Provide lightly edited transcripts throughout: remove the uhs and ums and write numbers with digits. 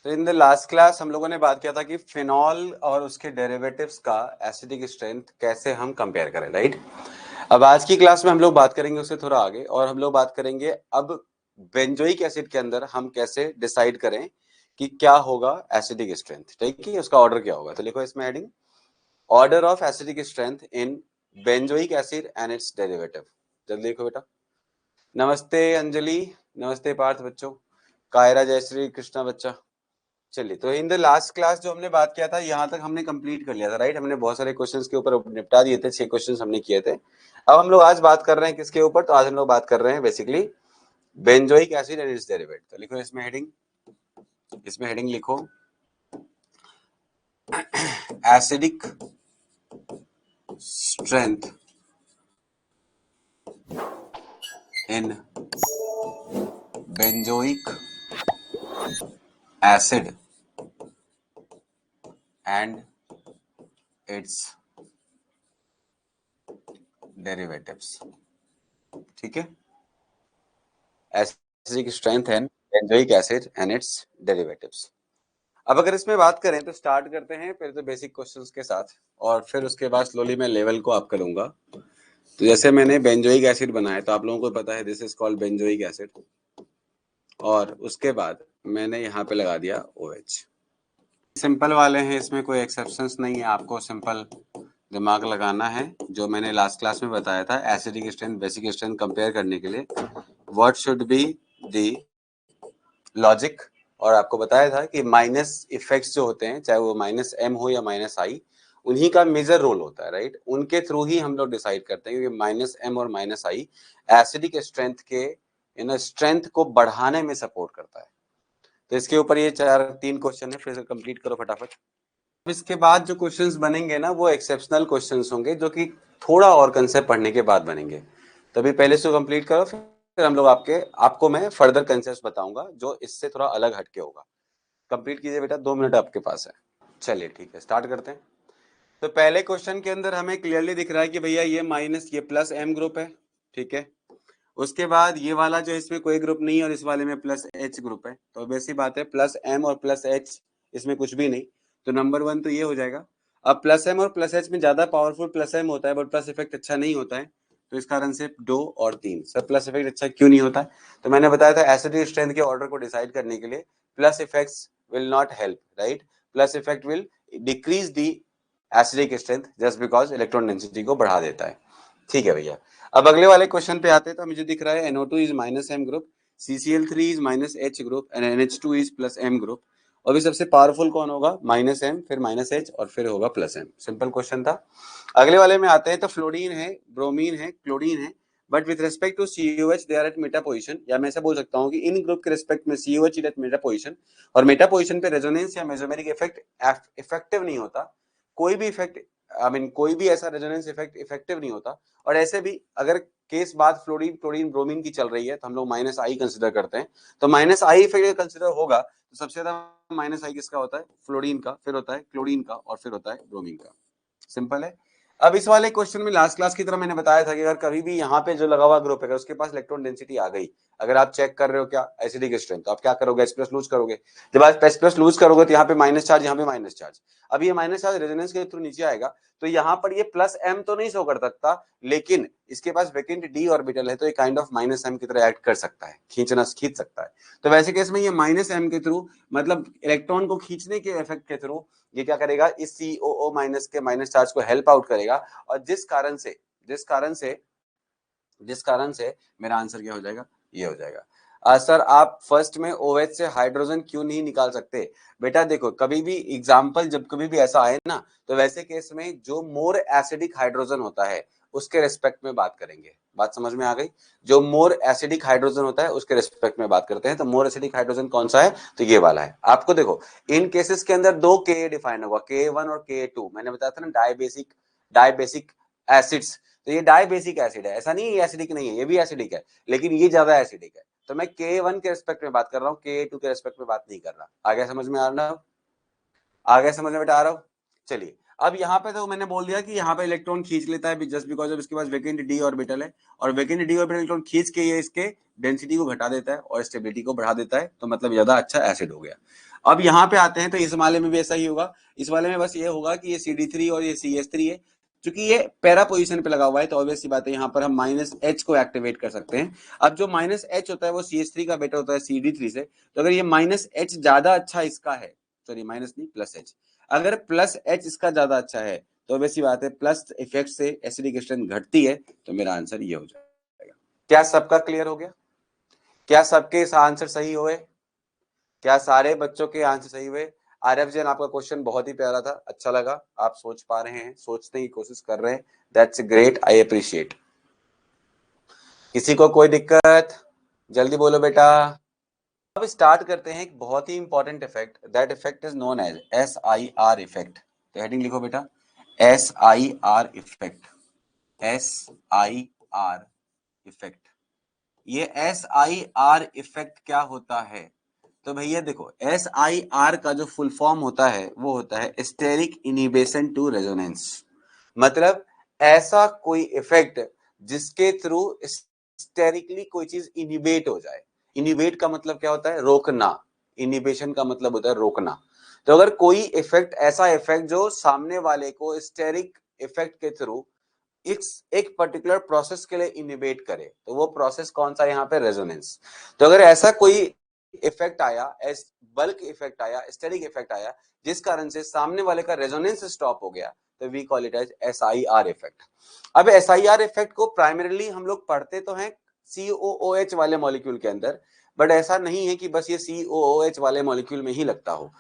तो in the last class हम लोगों ने बात किया था कि फिनॉल और उसके डेरिवेटिव्स का एसिडिक स्ट्रेंथ कैसे हम कंपेयर करें, राइट। अब आज की क्लास में हम लोग बात करेंगे उससे थोड़ा आगे, और हम लोग बात करेंगे अब बेंजोइक एसिड के अंदर हम कैसे डिसाइड करें कि क्या होगा एसिडिक स्ट्रेंथ, ठीक है, उसका ऑर्डर क्या होगा। तो लिखो इसमें heading, order of acidic strength in benzoic acid and it's derivative. जल्दी लिखो बेटा। नमस्ते अंजलि, नमस्ते पार्थ बच्चों, कायरा, जय श्री कृष्णा बच्चा। चलिए, तो इन द लास्ट क्लास जो हमने बात किया था यहाँ तक हमने कंप्लीट कर लिया था, राइट। हमने बहुत सारे क्वेश्चंस के ऊपर निपटा दिए थे, 6 क्वेश्चंस हमने किए थे। अब हम लोग आज बात कर रहे हैं किसके ऊपर, तो आज हम लोग बात कर रहे हैं basically benzoic acid and it's derivative. तो लिखो इसमें हेडिंग लिखो, acidic strength in benzoic acid and it's derivatives. ठीक है, acidic strength and benzoic acid and it's derivatives. अब अगर इसमें बात करें तो स्टार्ट करते हैं पहले तो बेसिक क्वेश्चंस के साथ, और फिर उसके बाद स्लोली मैं लेवल को अप करूंगा। तो जैसे मैंने बेंजोइक एसिड बनाया, तो आप लोगों को पता है this is called benzoic acid, और उसके बाद मैंने यहाँ पे लगा दिया OH। सिंपल वाले हैं, इसमें कोई एक्सेप्शंस नहीं है, आपको सिंपल दिमाग लगाना है। जो मैंने लास्ट क्लास में बताया था acidic strength basic strength compare करने के लिए what should be the logic, और आपको बताया था कि माइनस इफेक्ट्स जो होते हैं, चाहे वो -m हो या -i, उन्हीं का मेजर रोल होता है, राइट। उनके थ्रू ही हम लोग डिसाइड करते हैं, क्योंकि -m और -i एसिडिक स्ट्रेंथ के स्ट्रेंथ को बढ़ाने में सपोर्ट करता है। तो इसके ऊपर ये 3 क्वेश्चन है, फिर से कंप्लीट करो फटाफट। इसके बाद जो क्वेश्चंस बनेंगे ना, वो एक्सेप्शनल क्वेश्चंस होंगे, जो कि थोड़ा और कंसेप्ट पढ़ने के बाद बनेंगे। तभी पहले से कंप्लीट करो, फिर हम लोग आपको मैं फर्दर कंसेप्ट बताऊंगा जो इससे थोड़ा अलग हटके होगा। कंप्लीट कीजिए बेटा, 2 मिनट आपके पास है। चलिए ठीक है, स्टार्ट करते हैं। तो पहले क्वेश्चन के अंदर हमें क्लियरली दिख रहा है कि भैया ये प्लस m ग्रुप है, ठीक है। उसके बाद ये वाला जो इसमें कोई ग्रुप नहीं है, और इस वाले में +H ग्रुप है। तो वैसी बात है, +m और +H इसमें कुछ भी नहीं, तो नंबर 1 तो ये हो जाएगा। अब +m और +H में ज्यादा पावरफुल +m होता है, बट प्लस इफेक्ट अच्छा नहीं होता है, तो इस कारण से 2 और 3 सब प्लस इफेक्ट अच्छा क्यों नहीं होता है। तो मैंने बताया था एसिडिक स्ट्रेंथ के ऑर्डर को डिसाइड करने के लिए plus effects will not help, right. Plus effect will decrease the acidic strength just because electron density को बढ़ा देता है। ठीक है भैया। अब अगले वाले क्वेश्चन पे आते हैं। तो मुझे दिख रहा है NO2 is -m group, CCl3 is -H group and NH2 is +m group. और भी सबसे पावरफुल कौन होगा, -m फिर -H और फिर होगा +m। सिंपल क्वेश्चन था। अगले वाले में आते हैं। तो फ्लोरीन है, ब्रोमीन है, क्लोरीन है, but with respect to COH they are at meta position, या मैं ऐसा बोल सकता हूँ कि इन ग्रुप के रिस्पेक्ट में COH is at meta position, और मेटा पोजीशन पे रेजोनेंस या मेसोमेरिक इफेक्ट इफेक्टिव नहीं होता। कोई भी इफेक्ट कोई भी ऐसा रेजोनेंस इफेक्ट इफेक्टिव नहीं होता। और ऐसे भी अगर केस बात फ्लोरीन, क्लोरीन, ब्रोमीन की चल रही है, तो हम लोग -i कंसिडर करते हैं। तो -i इफेक्ट कंसिडर होगा तो सबसे ज्यादा -i किसका होता है, फ्लोरीन का, फिर होता है क्लोरीन का, और फिर होता है ब्रोमीन का। सिंपल है। अब इस वाले क्वेश्चन में लास्ट क्लास की तरह मैंने बताया था कि अगर कभी भी यहाँ पे जो लगा हुआ ग्रुप है, उसके पास इलेक्ट्रॉन डेंसिटी आ गई, अगर आप चेक कर रहे हो क्या एसिडिक स्ट्रेंथ, तो आप क्या करोगे, H+ लूज करोगे। जब आप H+ लूज करोगे तो यहाँ पे माइनस चार्ज, यहाँ पे माइनस चार्ज। अब ये माइनस चार्ज रेजोनेंस के थ्रू नीचे आएगा, तो यहाँ पर ये +m तो नहीं शो कर सकता, लेकिन इसके पास वैकेंट d ऑर्बिटल है, तो ये काइंड ऑफ -m की तरह एक्ट कर सकता है, खींच सकता है। तो वैसे केस में ये -m के थ्रू, मतलब इलेक्ट्रॉन को खींचने के इफेक्ट के थ्रू, ये क्या करेगा, इस COO- के माइनस चार्ज को हेल्प आउट करेगा, और जिस कारण से मेरा आंसर क्या हो जाएगा, ये हो जाएगा। सर आप फर्स्ट में OH से हाइड्रोजन क्यों नहीं निकाल सकते। बेटा देखो, कभी भी एग्जाम्पल जब कभी भी ऐसा आए ना, तो वैसे केस में जो मोर एसिडिक हाइड्रोजन होता है उसके रेस्पेक्ट में बात करेंगे। बात समझ में आ गई। जो मोर एसिडिक हाइड्रोजन होता है उसके रेस्पेक्ट में बात करते हैं। तो मोर एसिडिक हाइड्रोजन कौन सा है, तो ये वाला है। आपको देखो इन केसेस के अंदर 2 Ka डिफाइन होगा, Ka1 और Ka2। मैंने बताया था ना डाइबेसिक एसिड्स। तो ये डाइबेसिक एसिड है, ऐसा नहीं है ये एसिडिक नहीं है, ये भी एसिडिक है, लेकिन ये ज्यादा एसिडिक है। तो मैं Ka1 के रेस्पेक्ट में बात कर रहा हूँ, Ka2 के रेस्पेक्ट में बात नहीं कर रहा। आगे समझ में आ रहा, आगे समझ में बेटा आ रहा हूँ। चलिए, अब यहाँ पे तो मैंने बोल दिया कि यहाँ पे इलेक्ट्रॉन खींच लेता है जस्ट बिकॉज ऑफ इसके पास वैकेंट d ऑर्बिटल है, और वैकेंट d ऑर्बिटल इलेक्ट्रॉन खींच के ये इसके डेंसिटी को घटा देता है और स्टेबिलिटी को बढ़ा देता है, तो मतलब ज्यादा अच्छा एसिड हो गया। अब यहाँ पे आते हैं तो इस वाले में भी ऐसा ही होगा। इस वाले में बस ये होगा कि ये CD3 और ये CS3 है, क्योंकि ये पैरा पोजीशन पे लगा हुआ है तो ऑब्वियस सी बात है यहाँ पर हम -H को एक्टिवेट कर सकते हैं। अब जो -H होता है वो CS3 का बेटर होता है CD3 से, तो अगर ये -H ज्यादा अच्छा इसका है, सॉरी माइनस नहीं +H, अगर +H इसका ज्यादा अच्छा है तो ऑब्वियस सी बात है प्लस इफेक्ट से एसिडिक स्ट्रेंथ घटती है, तो मेरा आंसर ये हो जाएगा। क्या सबका क्लियर हो गया? क्या सबके आंसर सही हुए? क्या सारे बच्चों के आंसर सही हुए? आरएफ जैन, आपका क्वेश्चन बहुत ही प्यारा था, अच्छा लगा, आप सोच पा रहे हैं, सोचने की कोशिश कर रहे हैं, दैट्स ग्रेट, आई अप्रिशिएट। किसी को कोई दिक्कत? जल्दी बोलो बेटा। अब स्टार्ट करते हैं एक बहुत ही important effect, that effect is known as SIR effect. तो हेडिंग लिखो बेटा, SIR इफेक्ट, SIR इफेक्ट। ये SIR इफेक्ट क्या होता है? तो भैया देखो, SIR का जो फुल फॉर्म होता है वो होता है स्टेरिक इनिबेशन टू रेजोनेंस। मतलब ऐसा कोई इफेक्ट जिसके थ्रू स्टेरिकली कोई चीज इनिबेट हो जाए। इनिबेट का मतलब क्या होता है? रोकना। इनिबेशन का मतलब होता है रोकना। तो अगर कोई इफेक्ट, ऐसा इफेक्ट जो सामने वाले को स्टेरिक इफेक्ट के थ्रू एक पर्टिकुलर प्रोसेस के लिए इनिबेट करे, तो वो प्रोसेस कौन सा? यहाँ पे रेजोनेंस। तो अगर ऐसा कोई इफेक्ट आया, बल्क इफेक्ट आया, स्टेरिक इफेक्ट आया, जिस कारण से सामने वाले का रेजोनेंस स्टॉप हो गया, तो we call it as SIR effect. अब SIR इफेक्ट को प्राइमरीली हम लोग पढ़ते तो हैं COOH वाले मॉलिक्यूल के अंदर, बट ऐसा नहीं है कि बस ये COOH वाले मॉलिक्यूल में ही लगता हो।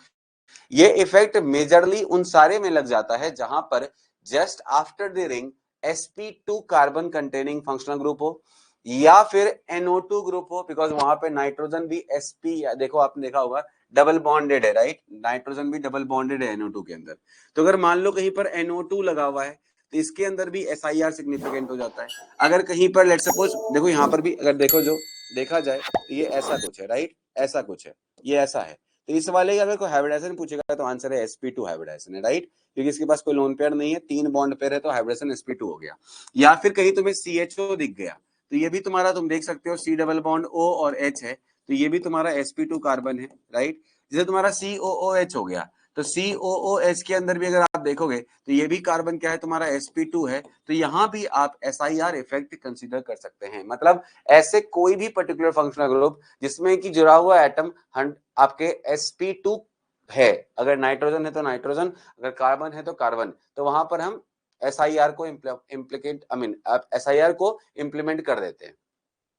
ये इफेक्ट मेजरली उन सारे में लग जाता है जहां पर just after the ring sp2 carbon containing functional group हो, या फिर NO2 ग्रुप हो, बिकॉज वहां पे नाइट्रोजन भी sp, देखो आपने देखा होगा डबल बॉन्डेड है, राइट? नाइट्रोजन भी डबल बॉन्डेड है NO2 के अंदर। तो अगर मान लो कहीं पर NO2 लगा हुआ है तो इसके अंदर भी SIR सिग्निफिकेंट हो जाता है। अगर कहीं पर लेट्स सपोज, देखो यहाँ पर भी अगर देखो, जो देखा जाए तो ये ऐसा कुछ है, राइट? ऐसा कुछ है, ये ऐसा है। तो इस वाले का अगर कोई हाइब्रिडाइजेशन पूछेगा तो आंसर है sp2 हाइब्रिडाइजेशन है, राइट? क्योंकि इसके पास कोई लोन पेयर नहीं है, 3 बॉन्ड पेयर है, तो हाइब्रिडेशन sp2 हो गया। या फिर कहीं तुम्हें CHO दिख गया, तो ये भी तुम्हारा, तुम देख सकते हो C डबल बॉन्ड O और H है, तो ये भी तुम्हारा sp2 कार्बन है, राइट? जैसे तुम्हारा COOH हो गया, तो COOH के अंदर भी अगर आप देखोगे तो ये भी कार्बन क्या है? तुम्हारा sp2 है। तो यहाँ भी आप SIR इफेक्ट कंसीडर कर सकते हैं। मतलब ऐसे कोई भी पर्टिकुलर फंक्शनल ग्रुप जिसमें कि जुड़ा हुआ एटम आपके sp2 है, अगर नाइट्रोजन है तो नाइट्रोजन, अगर कार्बन है तो कार्बन, तो वहां पर हम SIR को इम्प्लीकेट, आई मीन SIR को इम्प्लीमेंट कर देते हैं।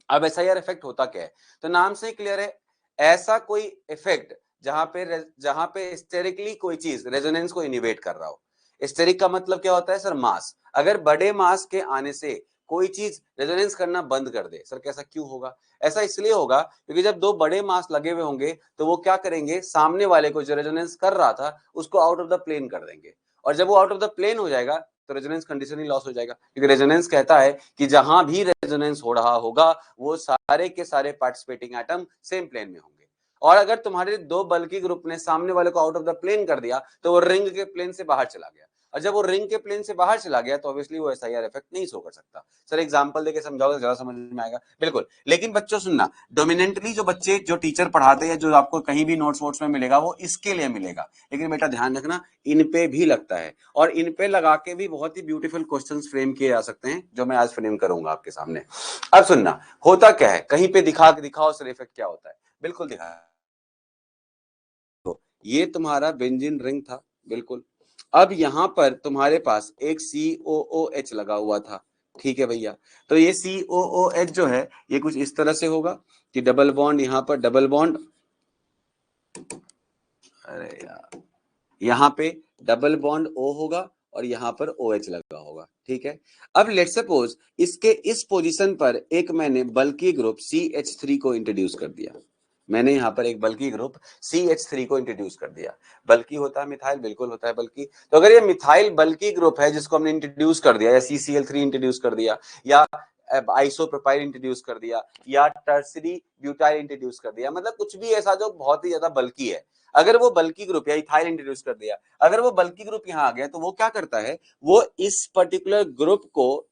अब SIR इफेक्ट होता क्या है? तो नाम से क्लियर है, ऐसा कोई इफेक्ट जहां पे स्टेरिकली कोई चीज रेजोनेंस को इनिबेट कर रहा हो। स्टेरिक का मतलब क्या होता है सर? मास। अगर बड़े मास के आने से कोई चीज रेजोनेंस करना बंद कर दे, सर कैसा क्यों होगा? ऐसा इसलिए होगा क्योंकि जब दो बड़े मास लगे हुए होंगे तो वो क्या करेंगे? सामने वाले को जो रेजोनेंस कर रहा था उसको आउट ऑफ द प्लेन कर देंगे, और जब वो आउट ऑफ द प्लेन हो जाएगा तो रेजोनेंस कंडीशन ही लॉस हो जाएगा, क्योंकि रेजोनेंस कहता है कि जहां भी रेजोनेंस हो रहा होगा वो सारे के सारे पार्टिसिपेटिंग एटम सेम प्लेन में होंगे। और अगर तुम्हारे दो बल्की ग्रुप ने सामने वाले को आउट ऑफ द प्लेन कर दिया तो वो रिंग के प्लेन से बाहर चला गया, और जब वो रिंग के प्लेन से बाहर चला गया तो ऑब्वियसली वो SIR इफेक्ट नहीं शो कर सकता। सर एग्जांपल देके समझाओगे तो ज्यादा समझ में आएगा। बिल्कुल, लेकिन बच्चों सुनना, डोमिनेंटली जो बच्चे, जो टीचर पढ़ाते हैं, जो आपको कहीं भी नोट्स वोट्स में मिलेगा वो इसके लिए मिलेगा, लेकिन बेटा ध्यान रखना इन पे भी लगता है, और इन पे लगा के भी बहुत ही ब्यूटीफुल क्वेश्चंस फ्रेम किए जा सकते हैं, जो मैं आज फ्रेम करूंगा आपके सामने। अब सुनना, होता क्या है, कहीं पे दिखाओ सर इफेक्ट क्या होता है। बिल्कुल दिखा, ये तुम्हारा बेंजीन रिंग था, बिल्कुल। अब यहां पर तुम्हारे पास एक COOH लगा हुआ था, ठीक है भैया? तो ये COOH जो है ये कुछ इस तरह से होगा कि डबल बॉन्ड, यहां पर डबल बॉन्ड, अरे यार, यहाँ पे डबल बॉन्ड O होगा और यहाँ पर OH लगा होगा, ठीक है? अब लेट्स सपोज इसके इस पोजीशन पर एक मैंने बल्की ग्रुप CH3 को इंट्रोड्यूस कर दिया। मैंने यहाँ पर एक बल्की ग्रुप CH3 को इंट्रोड्यूस कर दिया। बल्की होता है मिथाइल, बिल्कुल होता है बल्की। तो अगर ये मिथाइल बल्की ग्रुप है जिसको हमने इंट्रोड्यूस कर दिया, या CCl3 इंट्रोड्यूस कर दिया, या आइसोप्रोपाइल इंट्रोड्यूस कर दिया, या टर्सरी ब्यूटाइल इंट्रोड्यूस कर दिया, मतलब कुछ भी ऐसा जो बहुत ही ज्यादा बल्की है, अगर वो बल्की ग्रुप या इथाइल इंट्रोड्यूस कर दिया, अगर वो बल्की ग्रुप यहाँ आ गया तो वो क्या करता है? वो इस पर्टिकुलर ग्रुप को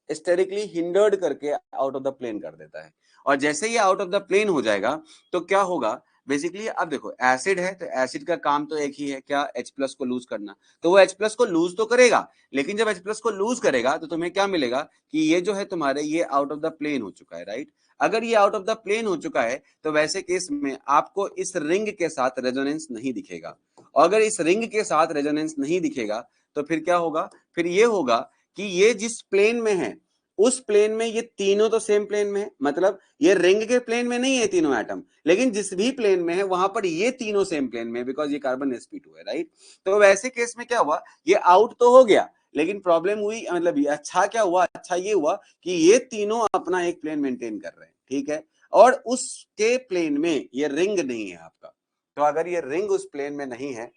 स्टेरिकली हिंडर्ड करके आउट ऑफ द प्लेन कर देता है, और जैसे ही आउट ऑफ द प्लेन हो जाएगा तो क्या होगा? बेसिकली अब देखो एसिड है तो एसिड का काम तो एक ही है, क्या, H+ को लूज करना। तो वो H+ को लूज तो करेगा, लेकिन जब H+ को लूज करेगा तो तुम्हें क्या मिलेगा कि ये जो है तुम्हारे ये आउट ऑफ द प्लेन हो चुका है, राइट। अगर ये आउट ऑफ द प्लेन हो चुका है तो वैसे केस में आपको इस रिंग के साथ रेजोनेंस नहीं दिखेगा। और अगर इस रिंग के साथ रेजोनेंस नहीं दिखेगा तो फिर क्या होगा, फिर ये होगा कि ये जिस प्लेन में है उस प्लेन में ये तीनों तो सेम प्लेन में है, मतलब ये रिंग के प्लेन में नहीं है तीनों एटम, लेकिन जिस भी प्लेन में है वहां पर ये तीनों सेम प्लेन में है, बिकॉज ये कार्बन sp2 है, राइट। तो वैसे केस में क्या हुआ, ये आउट तो हो गया, लेकिन प्रॉब्लम हुई, मतलब ये अच्छा क्या हुआ, अच्छा ये हुआ कि ये तीनों अपना एक प्लेन मेंटेन कर रहे हैं, ठीक है। और उसके प्लेन में ये रिंग नहीं है आपका। तो अगर ये रिंग उस प्लेन में नहीं है,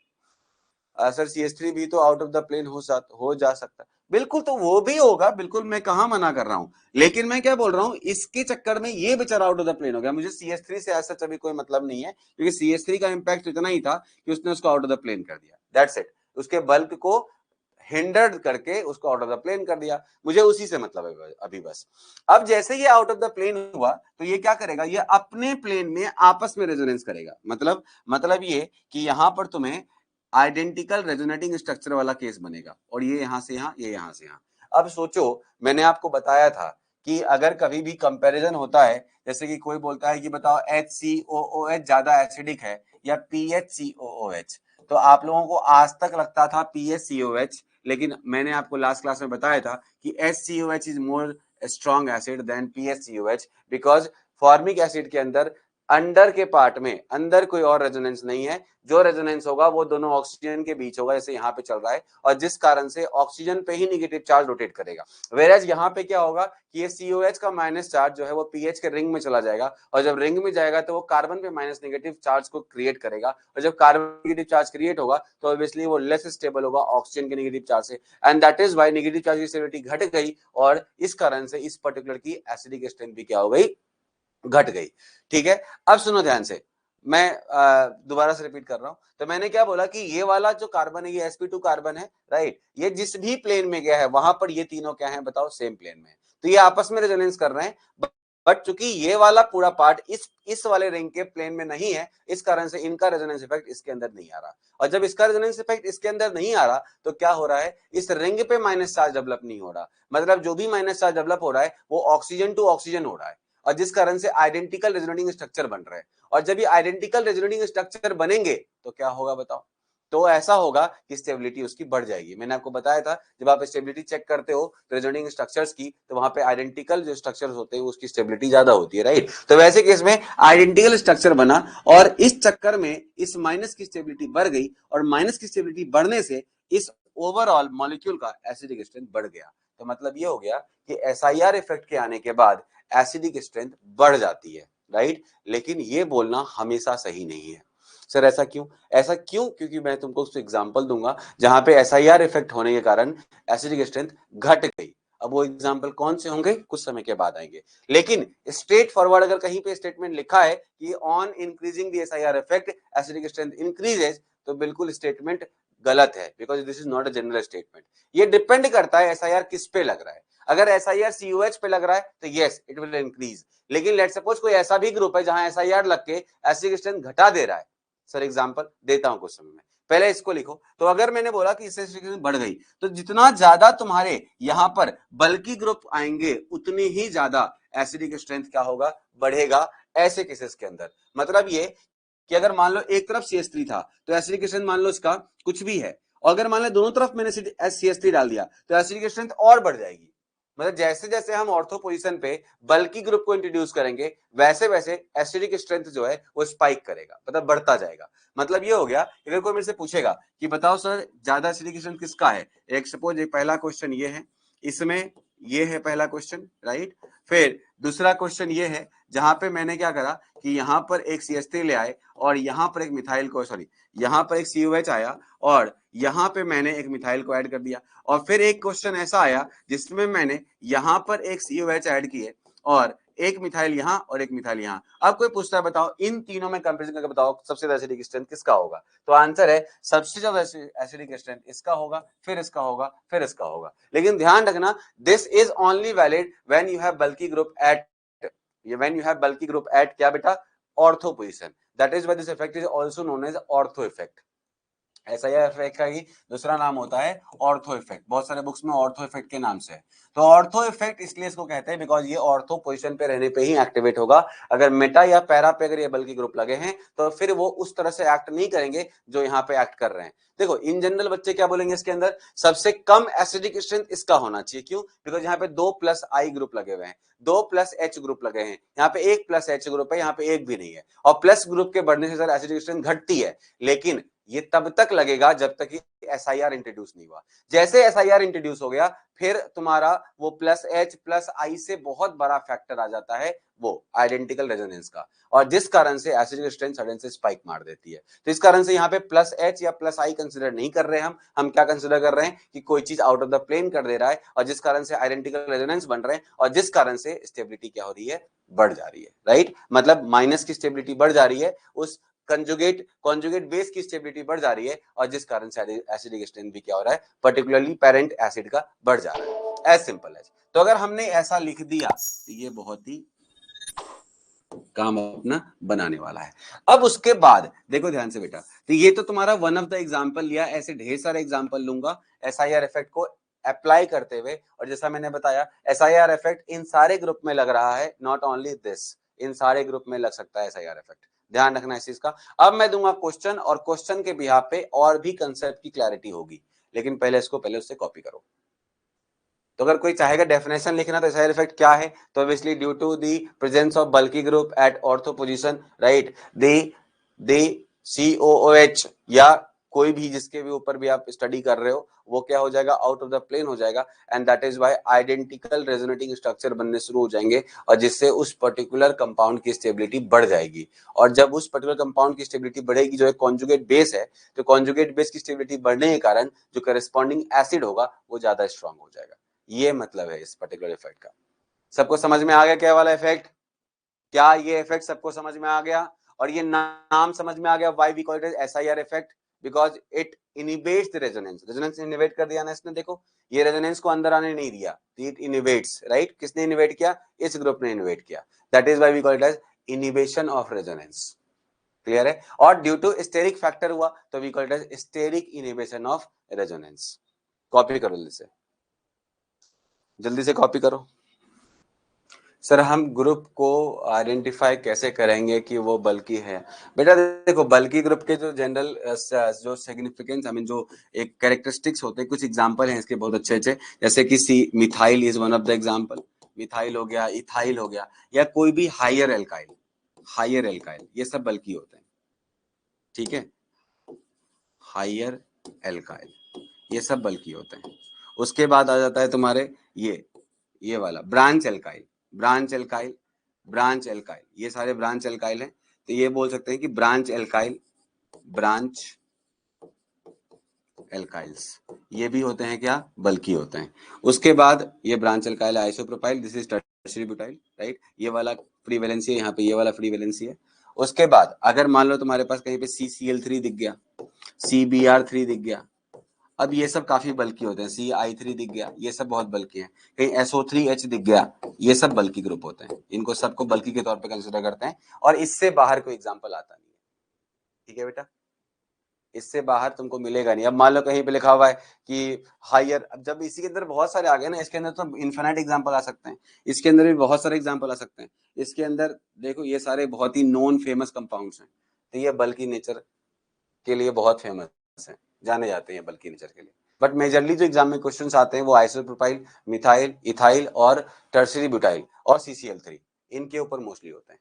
सर CH3 भी तो आउट ऑफ द प्लेन हो जा सकता है, बिल्कुल, तो वो भी होगा, बिल्कुल, मैं कहा मना कर रहा हूं, लेकिन मैं क्या बोल रहा हूं, इसके चक्कर में ये बेचारा आउट ऑफ द प्लेन हो गया। मुझे CH3 से ऐसा अभी कोई मतलब नहीं है, क्योंकि CH3 का इंपैक्ट इतना ही था कि उसने उसको आउट ऑफ द प्लेन कर दिया, दैट्स इट। उसके बल्क को हिंडर्ड करके उसको आउट ऑफ द प्लेन कर दिया, मुझे उसी से मतलब है अभी बस। अब जैसे ये आउट ऑफ द प्लेन हुआ तो ये क्या करेगा, ये अपने प्लेन में आपस में रेजोनेंस करेगा, मतलब ये कि यहां पर तुम्हें आइडेंटिकल रेजोनेटिंग स्ट्रक्चर वाला केस बनेगा, और ये यहां से यहां, ये यहां से यहां। अब सोचो, मैंने आपको बताया था कि अगर कभी भी कंपैरिजन होता है, जैसे कि कोई बोलता है कि बताओ HCOOH ज्यादा एसिडिक है या PHCOOH, तो आप लोगों को आज तक लगता था PHCOH, लेकिन मैंने आपको लास्ट क्लास में बताया था कि HCOH is more strong acid than PHCOH, because formic acid के अंदर अंदर के पार्ट में अंदर कोई और रेजोनेंस नहीं है, जो रेजोनेंस होगा वो दोनों ऑक्सीजन के बीच होगा, जैसे यहाँ पे चल रहा है, और जिस कारण से ऑक्सीजन पे ही निगेटिव चार्ज रोटेट करेगा। वेराज यहाँ पे क्या होगा कि ये COH का माइनस चार्ज जो है वो पीएच के रिंग में चला जाएगा, और जब रिंग में जाएगा तो वो कार्बन पे माइनस नेगेटिव चार्ज को क्रिएट करेगा, और जब कार्बन नेगेटिव चार्ज क्रिएट होगा तो ऑब्वियसली वो लेस स्टेबल होगा ऑक्सीजन के नेगेटिव चार्ज से, and that is why negative charge की स्टेबिलिटी घट गई, और इस कारण से इस पर्टिकुलर की एसिडिक स्ट्रेंथ भी क्या हो गई, घट गई। ठीक है, अब सुनो ध्यान से, मैं दोबारा से रिपीट कर रहा हूं। तो मैंने क्या बोला कि ये वाला जो कार्बन है ये sp2 कार्बन है, राइट। ये जिस भी प्लेन में गया है वहां पर ये तीनों क्या है बताओ, सेम प्लेन में है, तो ये आपस में रेजोनेंस कर रहे हैं। बट चूंकि ये वाला पूरा पार्ट इस वाले रिंग के प्लेन में नहीं है, इस कारण से इनका रेजोनेंस इफेक्ट इसके अंदर नहीं आ रहा, और जब इसका रेजोनेंस इफेक्ट इसके अंदर नहीं आ रहा तो क्या हो रहा है, इस रिंग पे माइनस चार्ज डेवलप नहीं हो रहा, मतलब जो भी माइनस चार्ज डेवलप हो रहा है वो ऑक्सीजन टू ऑक्सीजन हो रहा है, और जिस कारण से आइडेंटिकल रेजोनेटिंग स्ट्रक्चर बन रहे हैं। और जब ये आइडेंटिकल रेजोनेटिंग स्ट्रक्चर बनेंगे तो क्या होगा बताओ, तो ऐसा होगा कि स्टेबिलिटी उसकी बढ़ जाएगी। मैंने आपको बताया था जब आप स्टेबिलिटी चेक करते हो रेजोनेटिंग स्ट्रक्चर्स की, तो वहां पे आइडेंटिकल जो स्ट्रक्चर्स होते हैं उसकी स्टेबिलिटी ज्यादा होती है, राइट। तो वैसे केस में आइडेंटिकल स्ट्रक्चर बना, और इस चक्कर में इस माइनस की स्टेबिलिटी बढ़ गई, और माइनस की स्टेबिलिटी बढ़ने से इस ओवरऑल मॉलिक्यूल का एसिडिक स्ट्रेंथ बढ़ गया। तो मतलब ये हो गया कि SIR इफेक्ट के आने के बाद एसिडिक स्ट्रेंथ बढ़ जाती है, राइट। लेकिन ये बोलना हमेशा सही नहीं है। सर ऐसा क्यों, ऐसा क्यों, क्योंकि मैं तुमको उस एग्जांपल दूंगा जहां पे SIR इफेक्ट होने के कारण एसिडिक स्ट्रेंथ घट गई। अब वो एग्जांपल कौन से होंगे कुछ समय के बाद आएंगे, लेकिन स्ट्रेट फॉरवर्ड अगर कहीं पे स्टेटमेंट लिखा है कि on increasing the SIR effect acidic strength increases, तो बिल्कुल स्टेटमेंट गलत है, because this is not a general statement. ये डिपेंड करता है SIR किस पे लग रहा है। अगर SIR COH पे लग रहा है तो यस इट विल इंक्रीज, लेकिन लेट सपोज कोई ऐसा भी ग्रुप है जहां SIR लग के एसिडिक स्ट्रेंथ घटा दे रहा है। सर एग्जांपल देता हूं कुछ समय में, पहले इसको लिखो। तो अगर मैंने बोला कि इससे एसिडिक स्ट्रेंथ बढ़ गई, तो जितना ज्यादा तुम्हारे यहां पर बल्कि ग्रुप आएंगे उतनी ही ज्यादा एसिडिक स्ट्रेंथ क्या होगा, बढ़ेगा ऐसे केसेस के अंदर। मतलब ये कि अगर मान लो एक तरफ CH3 था तो एसिडिक स्ट्रेंथ मान लो इसका कुछ भी है, और अगर मान लो दोनों तरफ मैंने CH3 डाल दिया तो एसिडिक स्ट्रेंथ और बढ़ जाएगी। मतलब जैसे जैसे हम ऑर्थो पोजीशन पे बल्कि ग्रुप को इंट्रोड्यूस करेंगे वैसे वैसे एसिडिक स्ट्रेंथ जो है वो स्पाइक करेगा, मतलब बढ़ता जाएगा। मतलब ये हो गया, अगर कोई मेरे से पूछेगा कि बताओ सर ज्यादा एसिडिक स्ट्रेंथ किसका है, एक सपोज एक पहला क्वेश्चन ये है, इसमें ये है पहला क्वेश्चन, राइट। फिर दूसरा क्वेश्चन ये है जहां पे मैंने क्या करा कि यहां पर एक CH3 ले आए, और यहां पर एक मिथाइल को, सॉरी यहां पर एक COH आया, और यहां पे मैंने एक मिथाइल को ऐड कर दिया। और फिर एक क्वेश्चन ऐसा आया जिसमें मैंने यहां पर एक COH ऐड किए, और एक मिथाइल यहां और एक मिथाइल यहां। अब कोई पूछता है बताओ इन तीनों में कंपैरिजन करके बताओ सबसे ज्यादा एसिडिक स्ट्रेंथ किसका होगा, तो आंसर है सबसे ज्यादा एसिडिक स्ट्रेंथ इसका होगा, फिर इसका होगा, फिर इसका होगा। लेकिन ध्यान रखना this is only valid when you have bulky group at, when you have bulky group at क्या बेटा, ortho position, that is why this effect is also known as ortho effect. SIR effect का ही दूसरा नाम होता है ortho effect, बहुत सारे बुक्स में ऑर्थो इफेक्ट के नाम से है। तो ऑर्थो इफेक्ट इसलिए इसको कहते हैं बिकॉज ये ऑर्थो पोजीशन पे रहने पे ही एक्टिवेट होगा। अगर मेटा या पैरा पे अगर ये बल्कि ग्रुप लगे हैं तो फिर वो उस तरह से एक्ट नहीं करेंगे जो यहाँ पे एक्ट कर रहे हैं। देखो इन जनरल बच्चे क्या बोलेंगे इसके अंदर, सबसे कम एसिडिक स्ट्रेंथ इसका होना चाहिए, क्यों? बिकॉज यहाँ पे 2+I ग्रुप लगे हुए हैं, 2+H ग्रुप लगे हैं, यहाँ पे 1+H ग्रुप है, यहाँ पे एक भी नहीं है। और प्लस ग्रुप के बढ़ने से सर एसिडिक स्ट्रेंथ घटती है, लेकिन ये तब तक लगेगा जब तक कि SIR इंट्रोड्यूस नहीं हुआ। जैसे SIR इंट्रोड्यूस हो गया फिर तुम्हारा वो +H+I से बहुत बड़ा फैक्टर आ जाता है, वो आइडेंटिकल रेजोनेंस का, और जिस कारण से एसिडिक स्ट्रेंथ सडन से स्पाइक मार देती है। तो इस कारण से यहाँ पे +H या +I कंसिडर नहीं कर रहे हम क्या कंसिडर कर रहे हैं कि कोई चीज आउट ऑफ द प्लेन कर दे रहा है, और जिस कारण से आइडेंटिकल रेजोनेंस बन रहे हैं, और जिस कारण से स्टेबिलिटी क्या हो रही है, बढ़ जा रही है, राइट? मतलब माइनस की स्टेबिलिटी बढ़ जा रही है, उस कॉन्जुगेट बेस की स्टेबिलिटी बढ़ जा रही है, और जिस कारण से एसिडिक स्ट्रेंथ भी क्या हो रहा है, पर्टिकुलरली पेरेंट एसिड का बढ़ जा रहा है, एज सिंपल एज। तो अगर हमने ऐसा लिख दिया तो ये बहुत ही काम अपना बनाने वाला है। अब उसके बाद देखो ध्यान से बेटा, तो ये तो तुम्हारा वन ऑफ द एग्जांपल लिया, ऐसे ढेर सारे एग्जांपल लूंगा SIR इफेक्ट को अप्लाई करते हुए, और जैसा मैंने बताया SIR इफेक्ट इन सारे ग्रुप में लग रहा है, नॉट ओनली दिस, इन सारे ग्रुप में लग सकता है SIR इफेक्ट, ध्यान रखना इस चीज का। अब मैं दूंगा क्वेश्चन, और क्वेश्चन के बिहाफ पे और भी कंसेप्ट की क्लैरिटी होगी, लेकिन पहले उससे कॉपी करो। तो अगर कोई चाहेगा डेफिनेशन लिखना तो SIR इफेक्ट क्या है, तो obviously due to the presence of bulky group at ortho position, right, the COOH या कोई भी जिसके भी ऊपर भी आप स्टडी कर रहे हो, वो क्या हो जाएगा, आउट ऑफ द प्लेन हो जाएगा, and that is why identical resonating structure बनने शुरू हो जाएंगे, और जिससे उस पर्टिकुलर कंपाउंड की स्टेबिलिटी बढ़ जाएगी। और जब उस पर्टिकुलर कंपाउंड की स्टेबिलिटी बढ़ेगी, जो एक कॉन्जुगेट बेस है, तो कॉन्जुगेट बेस की स्टेबिलिटी बढ़ने के कारण जो करस्पॉन्डिंग एसिड होगा वो ज्यादा स्ट्रांग हो जाएगा। ये मतलब है इस पर्टिकुलर इफेक्ट का। सबको समझ में आ गया क्या वाला इफेक्ट? क्या ये इफेक्ट सबको समझ में आ गया? और ये नाम समझ में आ गया, why we call it as SIR effect, because it inhibits the resonance. Resonance inhibit कर दिया ना इसने, देखो ये रेजोनेंस को अंदर आने नहीं दिया, इट इनिबेट्स, राइट? किसने इनिबेट किया? इस ग्रुप ने इनिबेट किया, that is why we call it as inhibition of resonance. Clear है? और ड्यू टू स्टेरिक फैक्टर हुआ तो we call it as steric inhibition of resonance. Copy करो जल्दी से कॉपी करो। सर हम ग्रुप को आइडेंटिफाई कैसे करेंगे कि वो बल्कि है? बेटा देखो, बल्कि ग्रुप के जो जनरल जो सिग्निफिकेंस, आई मीन जो एक कैरेक्टरिस्टिक्स होते हैं, कुछ एग्जांपल हैं इसके बहुत अच्छे अच्छे, जैसे कि methyl is one of the example. Methyl हो गया, इथाइल हो गया, या कोई भी हायर एल्काइल, ये सब बल्कि होते हैं, ठीक है? हायर एल्काइल ये सब बल्कि होते हैं। उसके बाद आ जाता है तुम्हारे ये वाला ब्रांच एल्काइल, ये सारे ब्रांच एल्काइल हैं, तो ये बोल सकते हैं कि ब्रांच एल्काइल्स ये भी होते हैं क्या? बल्कि होते हैं। उसके बाद ये branch alkyl isopropyl, this is tertiary butyl, right? ये वाला फ्री वैलेंसी है, यहाँ पे ये वाला फ्री वैलेंसी है। उसके बाद अगर मान लो तुम्हारे पास कहीं पे CCl3 दिख गया, CBr3 दिख गया, अब ये सब काफी बल्कि होते हैं, CI3 दिख गया, ये सब बहुत बल्कि हैं। कहीं SO3H दिख गया, ये सब बल्कि ग्रुप होते हैं, इनको सबको बल्कि के तौर पे कंसिडर करते हैं, और इससे बाहर कोई एग्जांपल आता नहीं है, ठीक है बेटा? इससे बाहर तुमको मिलेगा नहीं। अब मान लो कहीं पे लिखा हुआ है कि हायर, अब जब इसी के अंदर बहुत सारे आ गए ना, इसके अंदर तो इन्फिनाइट एग्जांपल आ सकते हैं, इसके अंदर भी बहुत सारे एग्जांपल आ सकते हैं। इसके अंदर देखो ये सारे बहुत ही नॉन फेमस कंपाउंड्स हैं, तो ये बल्कि नेचर के लिए बहुत फेमस है, जाने जाते हैं बल्कि नेचर के लिए। बट मेजरली जो एग्जाम में क्वेश्चंस आते हैं वो आइसोप्रोपाइल, मिथाइल, इथाइल और टर्शियरी ब्यूटाइल और CCl3, इनके ऊपर मोस्टली होते हैं।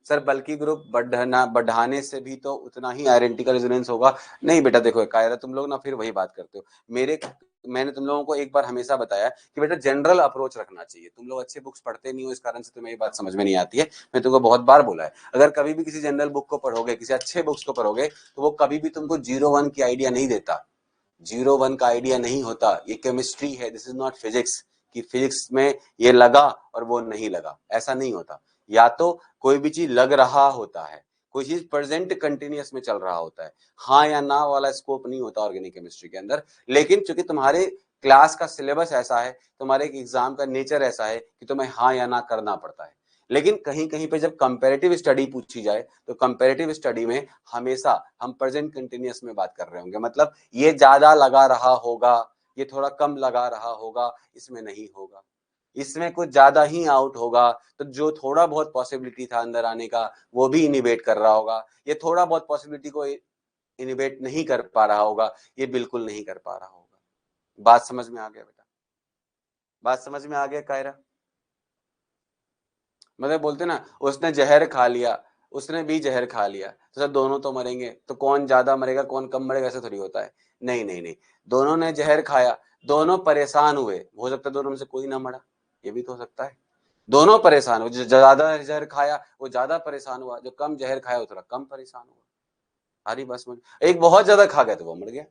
सर बल्कि ग्रुप बढ़ाने से भी तो उतना ही आइडेंटिकल रेजोनेंस होगा? नहीं बेटा, देखो कायरा तुम लोग ना फिर वही बात करते हो। मैंने तुम लोगों को एक बार हमेशा बताया कि बेटा जनरल अप्रोच रखना चाहिए। तुम लोग अच्छे बुक्स पढ़ते नहीं हो, इस कारण से तुम्हें ये बात समझ में नहीं आती है। मैं तुमको बहुत बार बोला है, अगर कभी भी किसी जनरल बुक को पढ़ोगे, किसी अच्छे बुक्स को पढ़ोगे, तो वो कभी भी तुमको 0-1 की आइडिया नहीं देता। 0-1 का आइडिया नहीं होता। ये केमिस्ट्री है, दिस इज नॉट फिजिक्स, कि फिजिक्स में ये लगा और वो नहीं लगा, ऐसा नहीं होता। या तो कोई भी चीज लग रहा होता है, कोई चीज प्रेजेंट कंटिन्यूअस में चल रहा होता है, हाँ या ना वाला स्कोप नहीं होता ऑर्गेनिक केमिस्ट्री के अंदर। लेकिन चूंकि तुम्हारे क्लास का सिलेबस ऐसा है, तुम्हारे एग्जाम का नेचर ऐसा है कि तुम्हें हाँ या ना करना पड़ता है, लेकिन कहीं कहीं पे जब कंपैरेटिव स्टडी पूछी जाए तो कंपैरेटिव स्टडी में हमेशा हम प्रेजेंट कंटिन्यूअस में बात कर रहे होंगे, मतलब ये ज्यादा लगा रहा होगा, ये थोड़ा कम लगा रहा होगा, इसमें नहीं होगा, इसमें कुछ ज्यादा ही आउट होगा, तो जो थोड़ा बहुत पॉसिबिलिटी था अंदर आने का वो भी इनिबेट कर रहा होगा, ये थोड़ा बहुत पॉसिबिलिटी को इनिबेट नहीं कर पा रहा होगा, ये बिल्कुल नहीं कर पा रहा होगा। बात समझ में आ गया बेटा? बात समझ में आ गया कायरा? मतलब बोलते ना, उसने जहर खा लिया, उसने भी जहर खा लिया, तो सर दोनों तो मरेंगे, तो कौन ज्यादा मरेगा कौन कम मरेगा, ऐसा थोड़ी होता है। नहीं नहीं नहीं, दोनों ने जहर खाया, दोनों परेशान हुए, हो सकता है दोनों में से कोई ना मरा, ये भी तो हो सकता है। दोनों परेशान हुए, जो ज्यादा जहर खाया वो ज्यादा परेशान हुआ, जो कम जहर खाया वो थोड़ा कम परेशान हुआ। हरी बस में एक बहुत ज्यादा खा गया तो वो मर गया।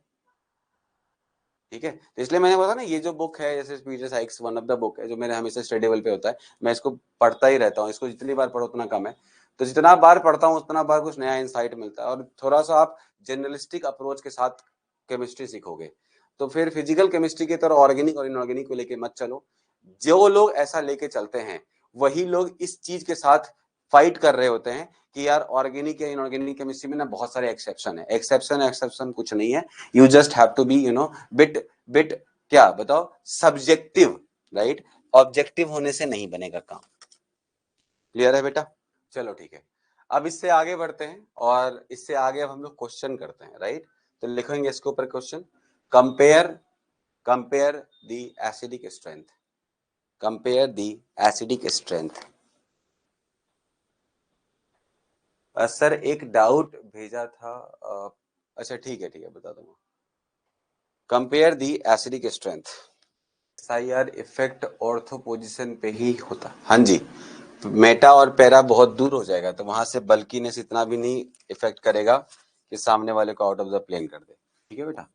ठीक है, तो इसलिए मैंने बोला ना, ये जो बुक है जैसे Peter Sikes one of the book है जो मेरे हमेशा स्टडीबल पे होता है, मैं इसको पढ़ता ही रहता हूँ, इसको जितनी बार पढ़ो उतना कम है, तो जितना बार पढ़ता हूँ उतना बार कुछ नया इंसाइट मिलता है, और थोड़ा सा आप जर्नलिस्टिक अप्रोच के साथ केमिस्ट्री सीखोगे। तो फिर फिजिकल केमिस्ट्री की तरह ऑर्गेनिक और इनऑर्गेनिक को लेके मत चलो। जो लोग ऐसा लेके चलते हैं वही लोग इस चीज के साथ फाइट कर रहे होते हैं कि यार ऑर्गेनिक या इनऑर्गेनिक केमिस्ट्री में ना बहुत सारे एक्सेप्शन है। एक्सेप्शन कुछ नहीं है, you just have to be bit bit क्या बताओ, सब्जेक्टिव, राइट? ऑब्जेक्टिव होने से नहीं बनेगा काम। क्लियर है बेटा? चलो ठीक है, अब इससे आगे बढ़ते हैं और इससे आगे अब हम लोग क्वेश्चन करते हैं, राइट? तो लिखेंगे इसके ऊपर question, compare compare the acidic strength, compare the acidic strength. Sir एक डाउट भेजा था, अच्छा ठीक है बता दूंगा। कंपेयर दी acidic strength, SIR effect ortho position पे ही होता। हाँ जी, मेटा और पैरा बहुत दूर हो जाएगा तो वहां से बल्कीनेस इतना भी नहीं इफेक्ट करेगा कि सामने वाले को आउट ऑफ द प्लेन कर दे। ठीक है बेटा,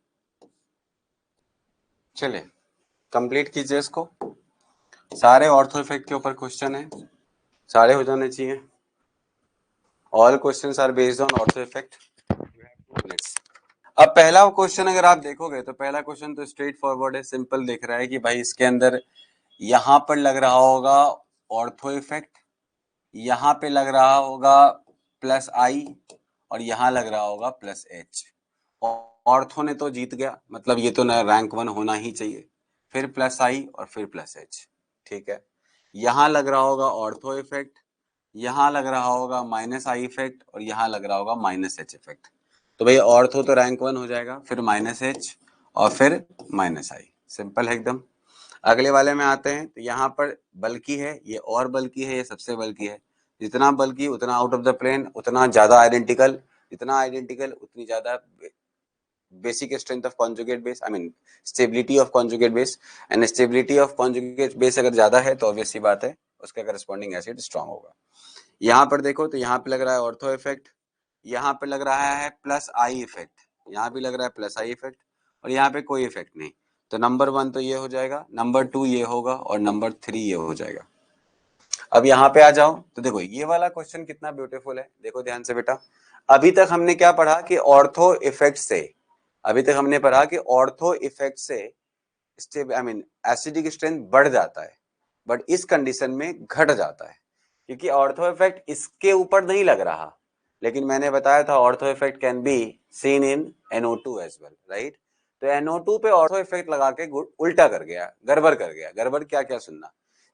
चलिए कंप्लीट कीजिए इसको। सारे ऑर्थो इफेक्ट के ऊपर क्वेश्चन है, सारे हो जाने चाहिए। All questions are based on ortho effect. अब पहला क्वेश्चन अगर आप देखोगे तो पहला क्वेश्चन तो स्ट्रेट फॉरवर्ड है, सिंपल दिख रहा है कि भाई इसके अंदर यहां पर लग रहा होगा ऑर्थो इफेक्ट, यहां पे लग रहा होगा प्लस आई, और यहां लग रहा होगा प्लस एच। ऑर्थो ने तो जीत गया, मतलब ये तो रैंक 1 होना ही चाहिए, फिर प्लस आई और फिर प्लस एच। ठीक है, यहां लग रहा होगा ऑर्थो इफेक्ट, यहां लग रहा होगा माइनस आई इफेक्ट, और यहां लग रहा होगा माइनस एच इफेक्ट। तो भाई ऑर्थो तो रैंक 1 हो जाएगा, फिर माइनस एच और फिर माइनस आई, सिंपल है एकदम। अगले वाले में आते हैं, तो यहाँ पर बल्कि है, ये और बल्कि है, ये सबसे बल्कि है। जितना बल्कि उतना आउट ऑफ द प्लेन, उतना ज्यादा आइडेंटिकल, जितना आइडेंटिकल उतनी ज्यादा basic strength of conjugate base, I mean stability of conjugate base. And stability of conjugate base अगर ज्यादा है तो ऑब्वियस सी बात है उसका करस्पॉन्डिंग एसिड स्ट्रांग होगा। यहाँ पर देखो तो यहाँ पे लग रहा है ऑर्थो इफेक्ट, यहाँ पे लग रहा है प्लस आई इफेक्ट, यहाँ भी लग रहा है प्लस आई इफेक्ट, और यहाँ पे कोई इफेक्ट नहीं। तो नंबर 1 तो ये हो जाएगा, नंबर 2 ये होगा, और नंबर 3 ये हो जाएगा। अब यहाँ पे आ जाओ तो देखो ये वाला क्वेश्चन कितना ब्यूटीफुल है, देखो ध्यान से बेटा। अभी तक हमने क्या पढ़ा कि ऑर्थो इफेक्ट से, अभी तक हमने पढ़ा कि ऑर्थो इफेक्ट से आई मीन एसिडिक स्ट्रेंथ बढ़ जाता है, बट इस कंडीशन में घट जाता है क्योंकि ऑर्थो इफेक्ट इसके ऊपर नहीं लग रहा। लेकिन मैंने बताया था ortho effect can be seen in NO2 as well, right? तो NO2 पे ऑर्थो इफेक्ट लगा के उल्टा कर गया, गड़बड़ कर गया। गड़बड़ क्या क्या सुनना,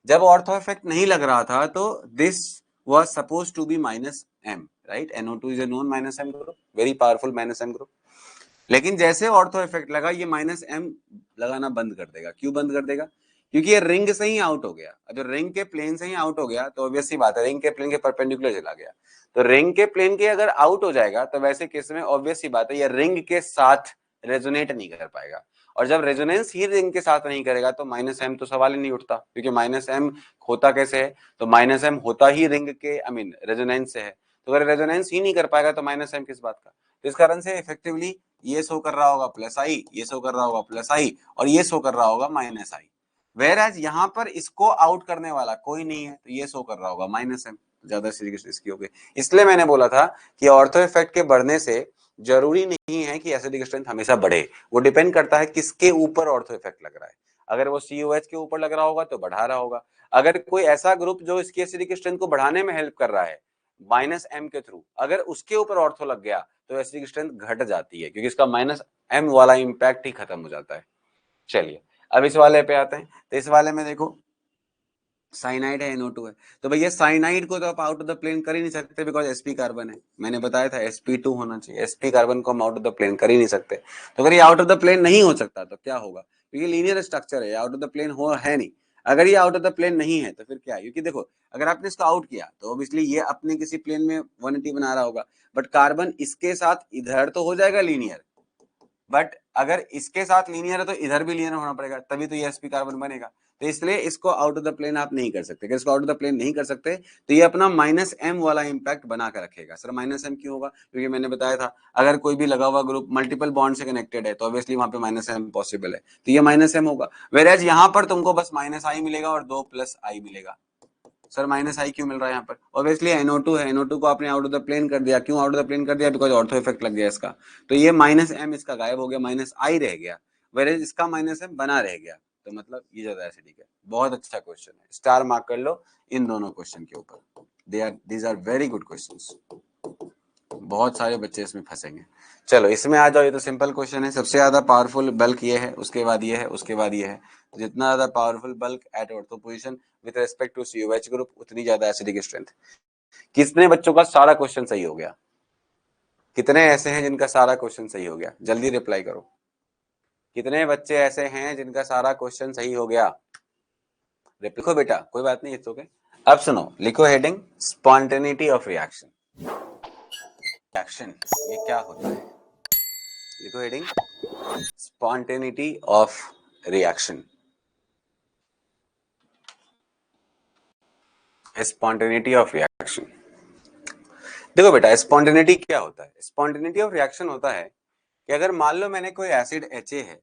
जब ऑर्थो इफेक्ट नहीं लग रहा था तो this was supposed to be minus M, right? NO2 is a known minus M group, very powerful minus M group। लेकिन जैसे ऑर्थो इफेक्ट लगा ये माइनस एम लगाना बंद कर देगा। क्यों बंद कर देगा? क्योंकि ये रिंग से ही आउट हो गया। अगर रिंग के प्लेन से ही आउट हो गया तो ऑब्वियस सी बात है रिंग के प्लेन के परपेंडिकुलर चला गया। तो रिंग के प्लेन के अगर आउट हो जाएगा तो वैसे केस में ऑब्वियस सी बात है ये रिंग के साथ रेजोनेट नहीं कर पाएगा, और जब रेजोनेंस ही रिंग के साथ नहीं करेगा तो माइनस एम तो सवाल ही नहीं उठता, क्योंकि माइनस एम होता कैसे है, तो माइनस एम होता ही रिंग के आई मीन रेजोनेंस से है। तो अगर रेजोनेंस ही नहीं कर पाएगा तो माइनस एम किस बात का। तो इस कारण से इफेक्टिवली ये शो कर रहा होगा प्लस आई, ये शो कर रहा होगा प्लस आई, और ये शो कर रहा होगा माइनस आई। वेर एज यहाँ पर इसको आउट करने वाला कोई नहीं है तो ये शो कर रहा होगा माइनस एम, ज्यादा सीरीज इसकी हो गई। इसलिए मैंने बोला था कि ऑर्थो इफेक्ट के बढ़ने से जरूरी नहीं है कि एसिडिक स्ट्रेंथ हमेशा बढ़े, वो डिपेंड करता है किसके ऊपर ऑर्थो इफेक्ट लग रहा है। अगर वो COH के ऊपर लग रहा होगा तो बढ़ा रहा होगा। अगर कोई ऐसा ग्रुप जो इसकी एसिडिक स्ट्रेंथ को बढ़ाने में हेल्प कर रहा है -M के थ्रू, अगर उसके ऊपर ऑर्थो लग गया तो एसिडिक स्ट्रेंथ घट जाती है, क्योंकि इसका -M वाला इंपैक्ट ही खत्म हो जाता है। चलिए अब इस वाले पे आते हैं। तो इस वाले में देखो साइनाइड है, NO2 है, तो भैया साइनाइड को तो आप आउट ऑफ द प्लेन कर ही नहीं सकते, बिकॉज sp कार्बन है। मैंने बताया था sp2 होना चाहिए, sp कार्बन को हम आउट ऑफ द प्लेन कर ही नहीं सकते। तो अगर ये आउट ऑफ द प्लेन नहीं हो सकता तो क्या होगा, क्योंकि लीनियर स्ट्रक्चर है, आउट ऑफ द प्लेन हो है नहीं। अगर ये आउट ऑफ द प्लेन नहीं है तो फिर क्या है, क्योंकि देखो अगर आपने इसको आउट किया तो ऑब्वियसली ये अपने किसी प्लेन में 180 बना रहा होगा, बट कार्बन इसके साथ इधर तो हो जाएगा लीनियर, बट अगर इसके साथ लीनियर है तो इधर भी लीनियर होना पड़ेगा, तभी तो ये sp कार्बन बनेगा। तो इसलिए इसको आउट ऑफ द प्लेन आप नहीं कर सकते। अगर इसको आउट ऑफ द प्लेन नहीं कर सकते तो ये अपना -M वाला इंपैक्ट बना कर रखेगा। सर -M क्यों होगा, क्योंकि मैंने बताया था अगर कोई भी लगा हुआ ग्रुप मल्टीपल बॉन्ड से कनेक्टेड है तो ऑब्वियसली वहां पे -M पॉसिबल है, तो ये -M होगा। वेयर यहाँ पर तुमको बस -I मिलेगा और 2 +I मिलेगा। सर -I क्यों मिल रहा है यहाँ पर, ऑब्वियसली NO2 है, NO2 को आपने आउट ऑफ द प्लेन कर दिया। क्यों आउट ऑफ द प्लेन कर दिया, बिकॉज ऑर्थो इफेक्ट लग गया इसका, तो ये -M इसका गायब हो गया, -I रह गया, वेयर इसका -M बना रह गया, तो मतलब ये ज्यादा एसिडिक है। बहुत अच्छा क्वेश्चन है, स्टार मार्क कर लो इन दोनों क्वेश्चन के ऊपर, these are very good questions. बहुत सारे बच्चे इसमें फंसेंगे। चलो इसमें आ जाओ, ये तो सिंपल क्वेश्चन है। सबसे ज्यादा पावरफुल बल्क ये है, उसके बाद ये है, उसके बाद ये है। जितना ज्यादा powerful bulk at ortho position with respect to COH group, उतनी ज्यादा एसिडिक स्ट्रेंथ। कितने बच्चों का सारा क्वेश्चन सही हो गया, कितने ऐसे हैं जिनका सारा क्वेश्चन सही हो गया, जल्दी रिप्लाई करो। कितने बच्चे ऐसे हैं जिनका सारा क्वेश्चन सही हो गया, लिखो बेटा, कोई बात नहीं, इट्स ओके। अब सुनो, लिखो heading spontaneity of reaction. Reaction ये क्या होता है, लिखो heading spontaneity of reaction. Spontaneity of reaction, देखो बेटा स्पॉन्टेनिटी क्या होता है। स्पॉन्टेनिटी ऑफ रिएक्शन होता है कि अगर मान लो मैंने कोई एसिड Ha है,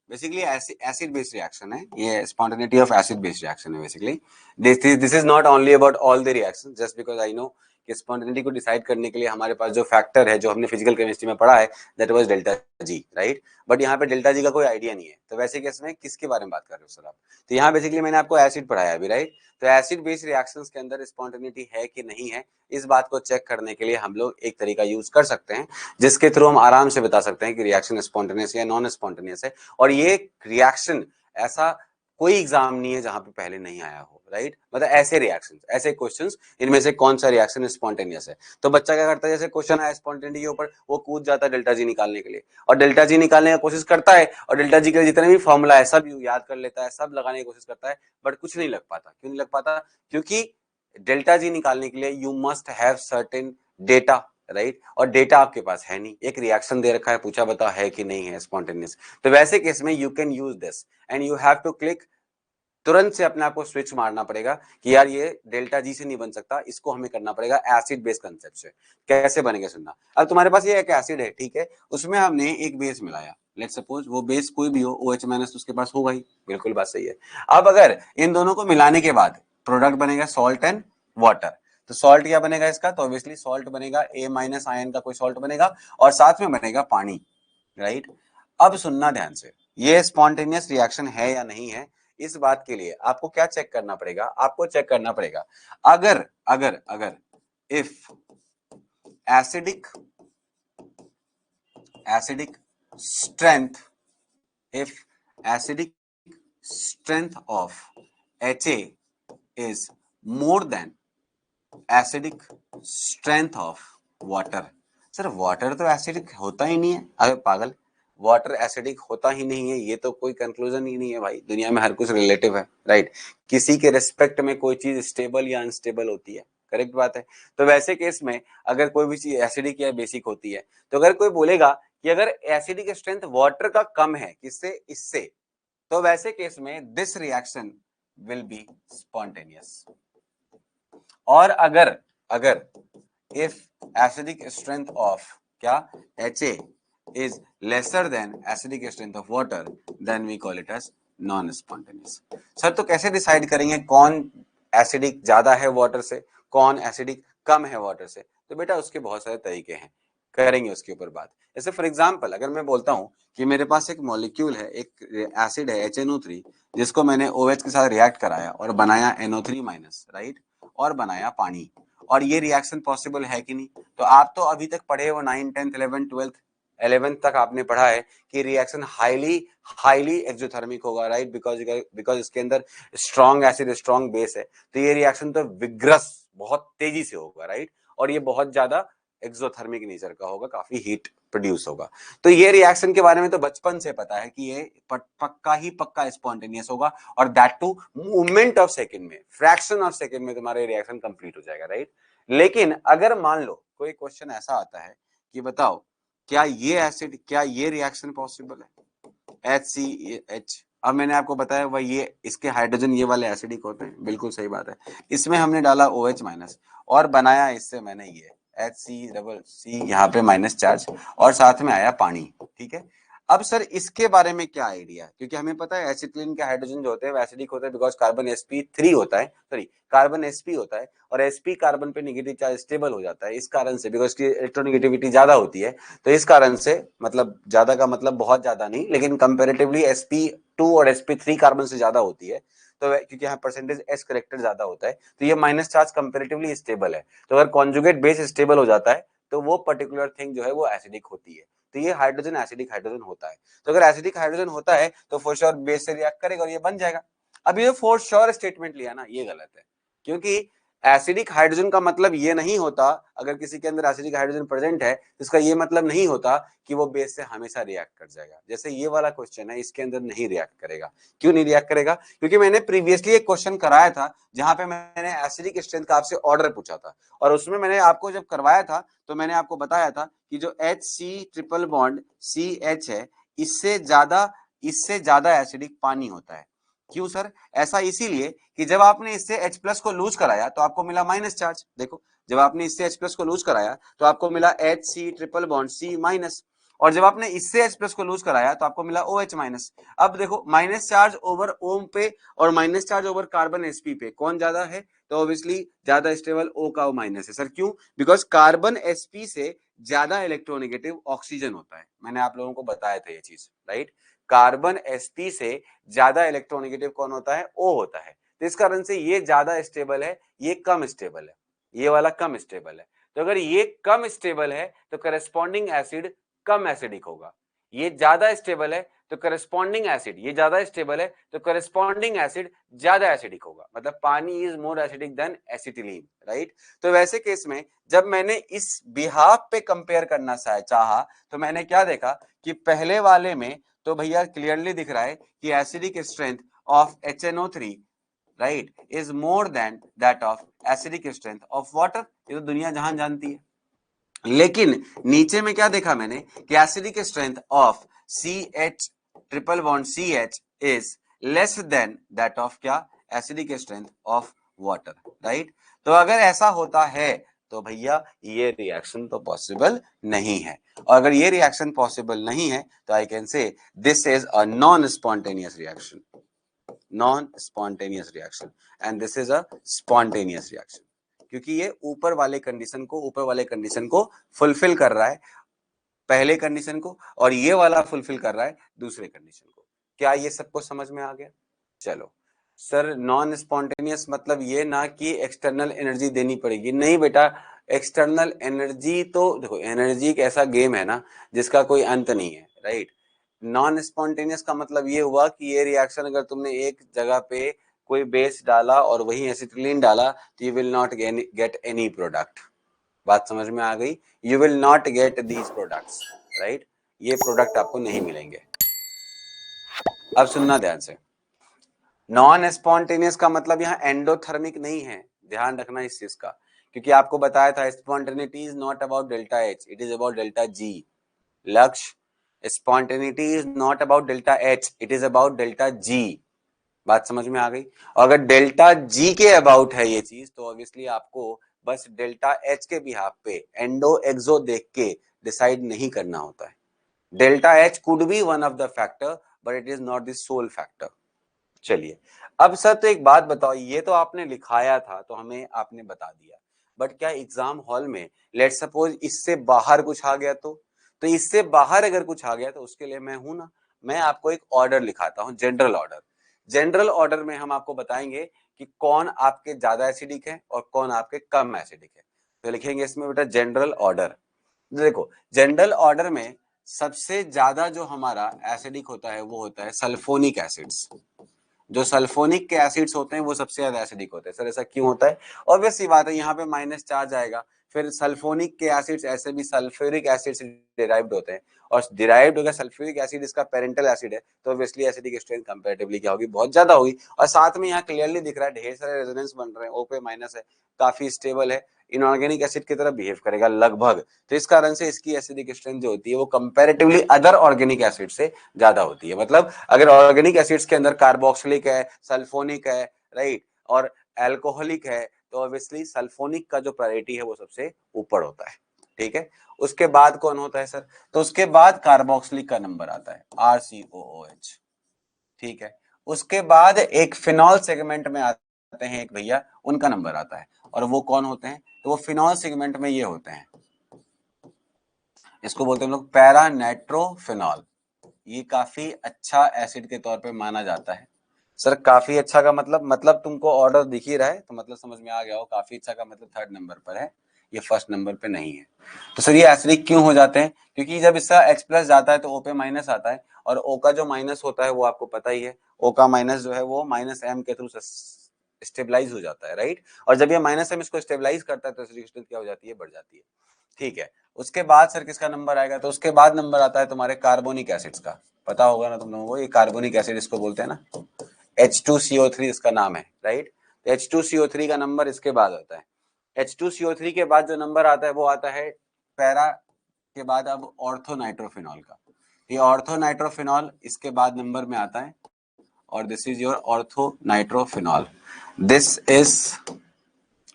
बेसिकली एसिड बेस्ड रिएक्शन है ये, spontaneity of acid based reaction है basically. This is not only about all the reaction, just because I know कि स्पॉन्टेनिटी को डिसाइड करने के लिए हमारे पास जो फैक्टर है, जो हमने फिजिकल केमिस्ट्री में पढ़ा है, that was delta G, right. But यहाँ पे डेल्टा जी का कोई आइडिया नहीं है, तो वैसे केस में किसके बारे में बात कर रहे हो सर आप, तो यहाँ बेसिकली मैंने आपको एसिड पढ़ाया अभी, राइट। तो एसिड बेस्ड रिएक्शंस के अंदर स्पॉन्टेनिटी है कि नहीं है, इस बात को चेक करने के लिए हम लोग एक तरीका यूज कर सकते हैं, जिसके थ्रू हम आराम से बता सकते हैं कि रिएक्शन स्पॉन्टेनियस या नॉन स्पॉन्टेनियस है। और ये रिएक्शन ऐसा कोई एग्जाम नहीं है जहां पे पहले नहीं आया हो, राइट। मतलब ऐसे रिएक्शंस, ऐसे क्वेश्चंस, इनमें से कौन सा रिएक्शन स्पॉन्टेनियस है। तो बच्चा क्या करता है, जैसे क्वेश्चन आया स्पॉन्टेनिटी के ऊपर, वो कूद जाता है डेल्टा जी निकालने के लिए, और डेल्टा जी निकालने की कोशिश करता है, और डेल्टा जी के जितने भी फॉर्मूला है सब याद कर लेता है, सब लगाने की कोशिश करता है, बट कुछ नहीं लग पाता। क्यों नहीं लग पाता, क्योंकि डेल्टा जी निकालने के लिए you must have certain data, right. और डेटा आपके पास है नहीं, एक रिएक्शन दे रखा है, पूछा बता है कि नहीं है स्पॉन्टेनियस। तो वैसे केस में you can use this and you have to click, तुरंत से अपने आप को स्विच मारना पड़ेगा कि यार ये डेल्टा जी से नहीं बन सकता, इसको हमें करना पड़ेगा एसिड बेस कंसेप्ट से। कैसे बनेगा सुनना, अब तुम्हारे पास ये एक एसिड है, ठीक है, उसमें हमने एक बेस मिलाया, लेट्स सपोज वो बेस कोई भी हो, OH माइनस उसके पास होगा ही, बिल्कुल बात सही है। अब अगर इन दोनों को मिलाने के बाद प्रोडक्ट बनेगा सॉल्ट एंड वाटर, तो सॉल्ट क्या बनेगा इसका, तो ऑब्वियसली सॉल्ट बनेगा A- आयन का कोई सॉल्ट बनेगा, और साथ में बनेगा पानी, राइट। अब सुनना ध्यान से, ये स्पॉन्टेनियस रिएक्शन है या नहीं है, इस बात के लिए आपको क्या चेक करना पड़ेगा, आपको चेक करना पड़ेगा अगर अगर अगर if acidic strength, if acidic strength of Ha is more than acidic strength of water। Sir water तो एसिडिक होता ही नहीं है, अबे पागल, वाटर एसिडिक होता ही नहीं है, ये तो कोई कंक्लूजन ही नहीं है भाई, दुनिया में हर कुछ रिलेटिव है, राइट। किसी के रिस्पेक्ट में कोई चीज स्टेबल या अनस्टेबल होती है, करेक्ट बात है। तो वैसे केस में अगर कोई भी चीज एसिडिक या बेसिक होती है, तो अगर कोई बोलेगा कि अगर एसिडिक स्ट्रेंथ वाटर का कम है, किससे, इससे, तो वैसे केस में this reaction will be spontaneous. और अगर अगर इफ एसिडिक स्ट्रेंथ ऑफ क्या Ha is lesser than acidic strength of water, then we call it as non spontaneous। Sir तो कैसे डिसाइड करेंगे कौन एसिडिक ज्यादा है वाटर से, कौन एसिडिक कम है वाटर से, तो बेटा उसके बहुत सारे तरीके हैं। करेंगे उसके ऊपर बात। जैसे फॉर एग्जांपल अगर मैं बोलता हूँ कि मेरे पास एक मॉलिक्यूल है, एक एसिड है HNO3, जिसको मैंने OH के साथ रिएक्ट कराया और बनाया NO3-, राइट, और बनाया पानी, और ये रिएक्शन पॉसिबल है कि नहीं? तो आप तो अभी तक पढ़े हो 9, 10th, 11th, 12th, 11th तक आपने पढ़ा है कि रिएक्शन हाईली हाईली एक्सोथर्मिक होगा, राइट, बिकॉज इसके अंदर स्ट्रॉन्ग एसिड स्ट्रॉन्ग बेस है, तो ये रिएक्शन तो विग्रस बहुत तेजी से होगा, राइट, और ये बहुत ज्यादा एक्सोथर्मिक नेचर का होगा, काफी हीट प्रोड्यूस होगा। तो ये रिएक्शन के बारे में तो बचपन से पता है कि ये पक्का ही पक्का स्पॉन्टेनियस होगा, और that too movement of second में, फ्रैक्शन ऑफ सेकंड में तुम्हारा रिएक्शन कंप्लीट हो जाएगा, राइट। लेकिन अगर मान लो कोई क्वेश्चन ऐसा आता है कि बताओ क्या ये रिएक्शन पॉसिबल है, HCH। अब मैंने आपको बताया वह ये इसके हाइड्रोजन ये वाले एसिडिक होते हैं, बिल्कुल सही बात है। इसमें हमने डाला OH- और बनाया इससे मैंने ये HCCC यहाँ पे माइनस चार्ज, और साथ में आया पानी, ठीक है। अब सर इसके बारे में क्या आइडिया, क्योंकि हमें पता है एसिटिलीन के हाइड्रोजन जो होते हैं वो एसिडिक होते हैं, बिकॉज कार्बन sp3 होता है, सॉरी कार्बन sp होता है, और sp कार्बन पे नेगेटिव चार्ज स्टेबल हो जाता है, इस कारण से, बिकॉज की इलेक्ट्रोनेगेटिविटी ज्यादा होती है, तो इस कारण से, मतलब ज्यादा का मतलब बहुत ज्यादा नहीं, लेकिन कंपेरेटिवली sp2 और sp3 कार्बन से ज्यादा होती है, तो क्योंकि यहाँ परसेंटेज S करेक्टर ज्यादा होता है, तो ये माइनस चार्ज कंपेरेटिवली स्टेबल है। तो अगर कॉन्जुगेट बेस स्टेबल हो जाता है तो वो पर्टिकुलर थिंग जो है वो एसिडिक होती है, तो ये हाइड्रोजन एसिडिक हाइड्रोजन होता है। तो अगर एसिडिक हाइड्रोजन होता है तो फॉर श्योर बेस से रिएक्ट करेगा और ये बन जाएगा। अब ये फॉर श्योर स्टेटमेंट लिया ना, ये गलत है, क्योंकि एसिडिक हाइड्रोजन का मतलब ये नहीं होता, अगर किसी के अंदर एसिडिक हाइड्रोजन प्रेजेंट है तो इसका ये मतलब नहीं होता कि वो बेस से हमेशा रिएक्ट कर जाएगा। जैसे ये वाला क्वेश्चन है, इसके अंदर नहीं रिएक्ट करेगा। क्यों नहीं रिएक्ट करेगा? क्योंकि मैंने प्रीवियसली एक क्वेश्चन कराया था जहां पे मैंने एसिडिक स्ट्रेंथ का आपसे ऑर्डर पूछा था, और उसमें मैंने आपको जब करवाया था तो मैंने आपको बताया था कि जो HC ट्रिपल बॉन्ड CH है, इससे ज्यादा एसिडिक पानी होता है। क्यों सर? ऐसा इसीलिए कि जब आपने इससे H+ को लूज कराया तो आपको मिला माइनस चार्ज। देखो, जब आपने इससे H+ को लूज कराया तो आपको मिला HC ट्रिपल बॉन्ड C-, और जब आपने इससे H+ को लूज कराया तो आपको मिला OH-। अब देखो, माइनस चार्ज ओवर ओम पे और minus charge over carbon sp पे कौन ज्यादा है? तो ऑब्वियसली ज्यादा स्टेबल O का O- है। सर क्यों? बिकॉज कार्बन sp से ज्यादा इलेक्ट्रोनेगेटिव ऑक्सीजन होता है, मैंने आप लोगों को बताया था ये चीज, राइट। कार्बन sp से ज्यादा इलेक्ट्रोनेगेटिव कौन होता है? O होता है। तो इस कारण से ये ज्यादा स्टेबल है, ये कम स्टेबल है, ये वाला कम स्टेबल है। तो अगर ये कम स्टेबल है तो करस्पॉन्डिंग एसिड कम एसिडिक होगा। ये ज्यादा स्टेबल है तो करस्पॉन्डिंग एसिड, ये ज्यादा स्टेबल है तो करस्पॉन्डिंग एसिड ज्यादा एसिडिक होगा, मतलब पानी is more acidic then acetylene, right. तो वैसे केस में जब मैंने इस बिहाफ पे कंपेयर करना चाहा तो मैंने क्या देखा कि पहले वाले में तो भैया क्लियरली दिख रहा है कि acidic strength of HNO3, right, is more than that of acidic strength of water. ये तो दुनिया जहां जानती है। लेकिन नीचे में क्या देखा मैंने कि acidic strength of CH triple bond CH is less than that of क्या? Acidic strength of water, right. तो अगर ऐसा होता है तो भैया ये रिएक्शन तो पॉसिबल नहीं है, और अगर ये रिएक्शन पॉसिबल नहीं है तो I can say this is a non spontaneous reaction, non-spontaneous reaction, and this is a spontaneous reaction, क्योंकि ये ऊपर वाले कंडीशन को फुलफिल कर रहा है, पहले कंडीशन को, और ये वाला फुलफिल कर रहा है दूसरे कंडीशन को। क्या ये सबको समझ में आ गया? चलो सर, नॉन स्पॉन्टेनियस मतलब ये ना कि एक्सटर्नल एनर्जी देनी पड़ेगी, नहीं बेटा। एक्सटर्नल एनर्जी तो देखो, एनर्जी एक ऐसा गेम है ना जिसका कोई अंत नहीं है, राइट। नॉन स्पॉन्टेनियस का मतलब ये हुआ कि ये रिएक्शन अगर तुमने एक जगह पे कोई बेस डाला और वही एसिटिलीन डाला तो you will not get any product. बात समझ में आ गई? You will not get these products, right. ये प्रोडक्ट आपको नहीं मिलेंगे। अब सुनना ध्यान से, नॉन स्पॉन्टेनियस का मतलब यहाँ एंडोथर्मिक नहीं है, ध्यान रखना इस चीज का, क्योंकि आपको बताया था spontaneity is not about delta H, it is about delta G। लक्ष्य, spontaneity is not about delta H, it is about delta G। बात समझ में आ गई? और अगर डेल्टा G के अबाउट है ये चीज तो ऑब्वियसली आपको बस डेल्टा H के बिहाफ पे एंडो एक्सो देख के डिसाइड नहीं करना होता है। Delta H could be one of the factor but it is not the sole factor. चलिए, अब सर तो एक बात बताओ, ये तो आपने लिखाया था तो हमें आपने बता दिया, बट क्या एग्जाम हॉल में लेट सपोज इससे बाहर कुछ आ गया तो इससे बाहर अगर कुछ आ गया तो उसके लिए मैं हूं ना, मैं आपको एक ऑर्डर लिखाता हूं, जनरल ऑर्डर। जनरल ऑर्डर में हम आपको बताएंगे कि कौन आपके ज्यादा एसिडिक है और कौन आपके कम एसिडिक है। तो लिखेंगे इसमें बेटा जनरल ऑर्डर। देखो जनरल ऑर्डर में सबसे ज्यादा जो हमारा एसिडिक होता है वो होता है सल्फोनिक एसिड्स। जो सल्फोनिक के एसिड्स होते हैं वो सबसे ज्यादा एसिडिक होते हैं। सर ऐसा क्यों होता है? ऑब्वियस सी बात है, यहाँ पे माइनस चार्ज आएगा। फिर सल्फोनिक के एसिड्स ऐसे भी सल्फ्यूरिक एसिड से डिराइव्ड होते हैं, और डिराइव्ड होगा सल्फ्यूरिक एसिड, इसका पेरेंटल एसिड है, तो ऑब्वियसली एसिडिक स्ट्रेंथ कंपैरेटिवली क्या होगी? बहुत ज्यादा होगी। और साथ में यहाँ क्लियरली दिख रहा है ढेर सारे रेजोनेंस बन रहे हैं, ओ पे माइनस है, काफी स्टेबल है, इनऑर्गेनिक एसिड की तरह बिहेव करेगा लगभग। तो इस कारण से इसकी एसिडिक स्ट्रेंथ जो होती है वो कंपैरेटिवली अदर ऑर्गेनिक एसिड से ज्यादा होती है। मतलब अगर ऑर्गेनिक एसिड्स के अंदर कार्बोक्सिलिक है, सल्फोनिक है, राइट, और एल्कोहलिक है, तो ऑब्वियसली सल्फोनिक का जो प्रायोरिटी है वो सबसे ऊपर होता है। ठीक है, उसके बाद कौन होता है सर? तो उसके बाद कार्बोक्सिलिक का नंबर आता है RCOOH। ठीक है, उसके बाद एक फिनॉल सेगमेंट में आते हैं एक भैया, उनका नंबर आता है, और वो कौन होते हैं? तो वो फिनॉल सेगमेंट में ये होते हैं, इसको बोलते हैं हम लोग पैरा नाइट्रोफिनॉल। ये काफी अच्छा एसिड के तौर पे माना जाता है। सर काफी अच्छा का मतलब तुमको ऑर्डर दिख ही रहा है, तो मतलब समझ में आ गया हो, काफी अच्छा का मतलब थर्ड नंबर पर है, ये फर्स्ट नंबर पे नहीं है। तो सर ये एसिडिक क्यों हो जाते हैं? क्योंकि जब इसका H प्लस जाता है तो O पे माइनस आता है, और O का जो माइनस होता है वो आपको पता ही है, O का माइनस जो है वो माइनस M के थ्रू स्टेबलाइज हो जाता है, राइट। और जब ये माइनस M इसको स्टेबलाइज करता है तो एसिडिक स्ट्रेंथ क्या हो जाती है? बढ़ जाती है। ठीक है, उसके बाद सर किसका नंबर आएगा? तो उसके बाद नंबर आता है तुम्हारे कार्बोनिक एसिड्स का। पता होगा ना तुम लोगों को, ये कार्बोनिक एसिड इसको बोलते हैं ना, H2CO3 इसका नाम है, राइट। तो H2CO3 का नंबर इसके बाद आता है। H2CO3 के बाद जो नंबर आता है वो आता है पैरा के बाद अब ऑर्थोनाइट्रोफिनॉल का। ये ऑर्थोनाइट्रोफिनॉल इसके बाद नंबर में आता है, और this is your orthonitrophenol. This is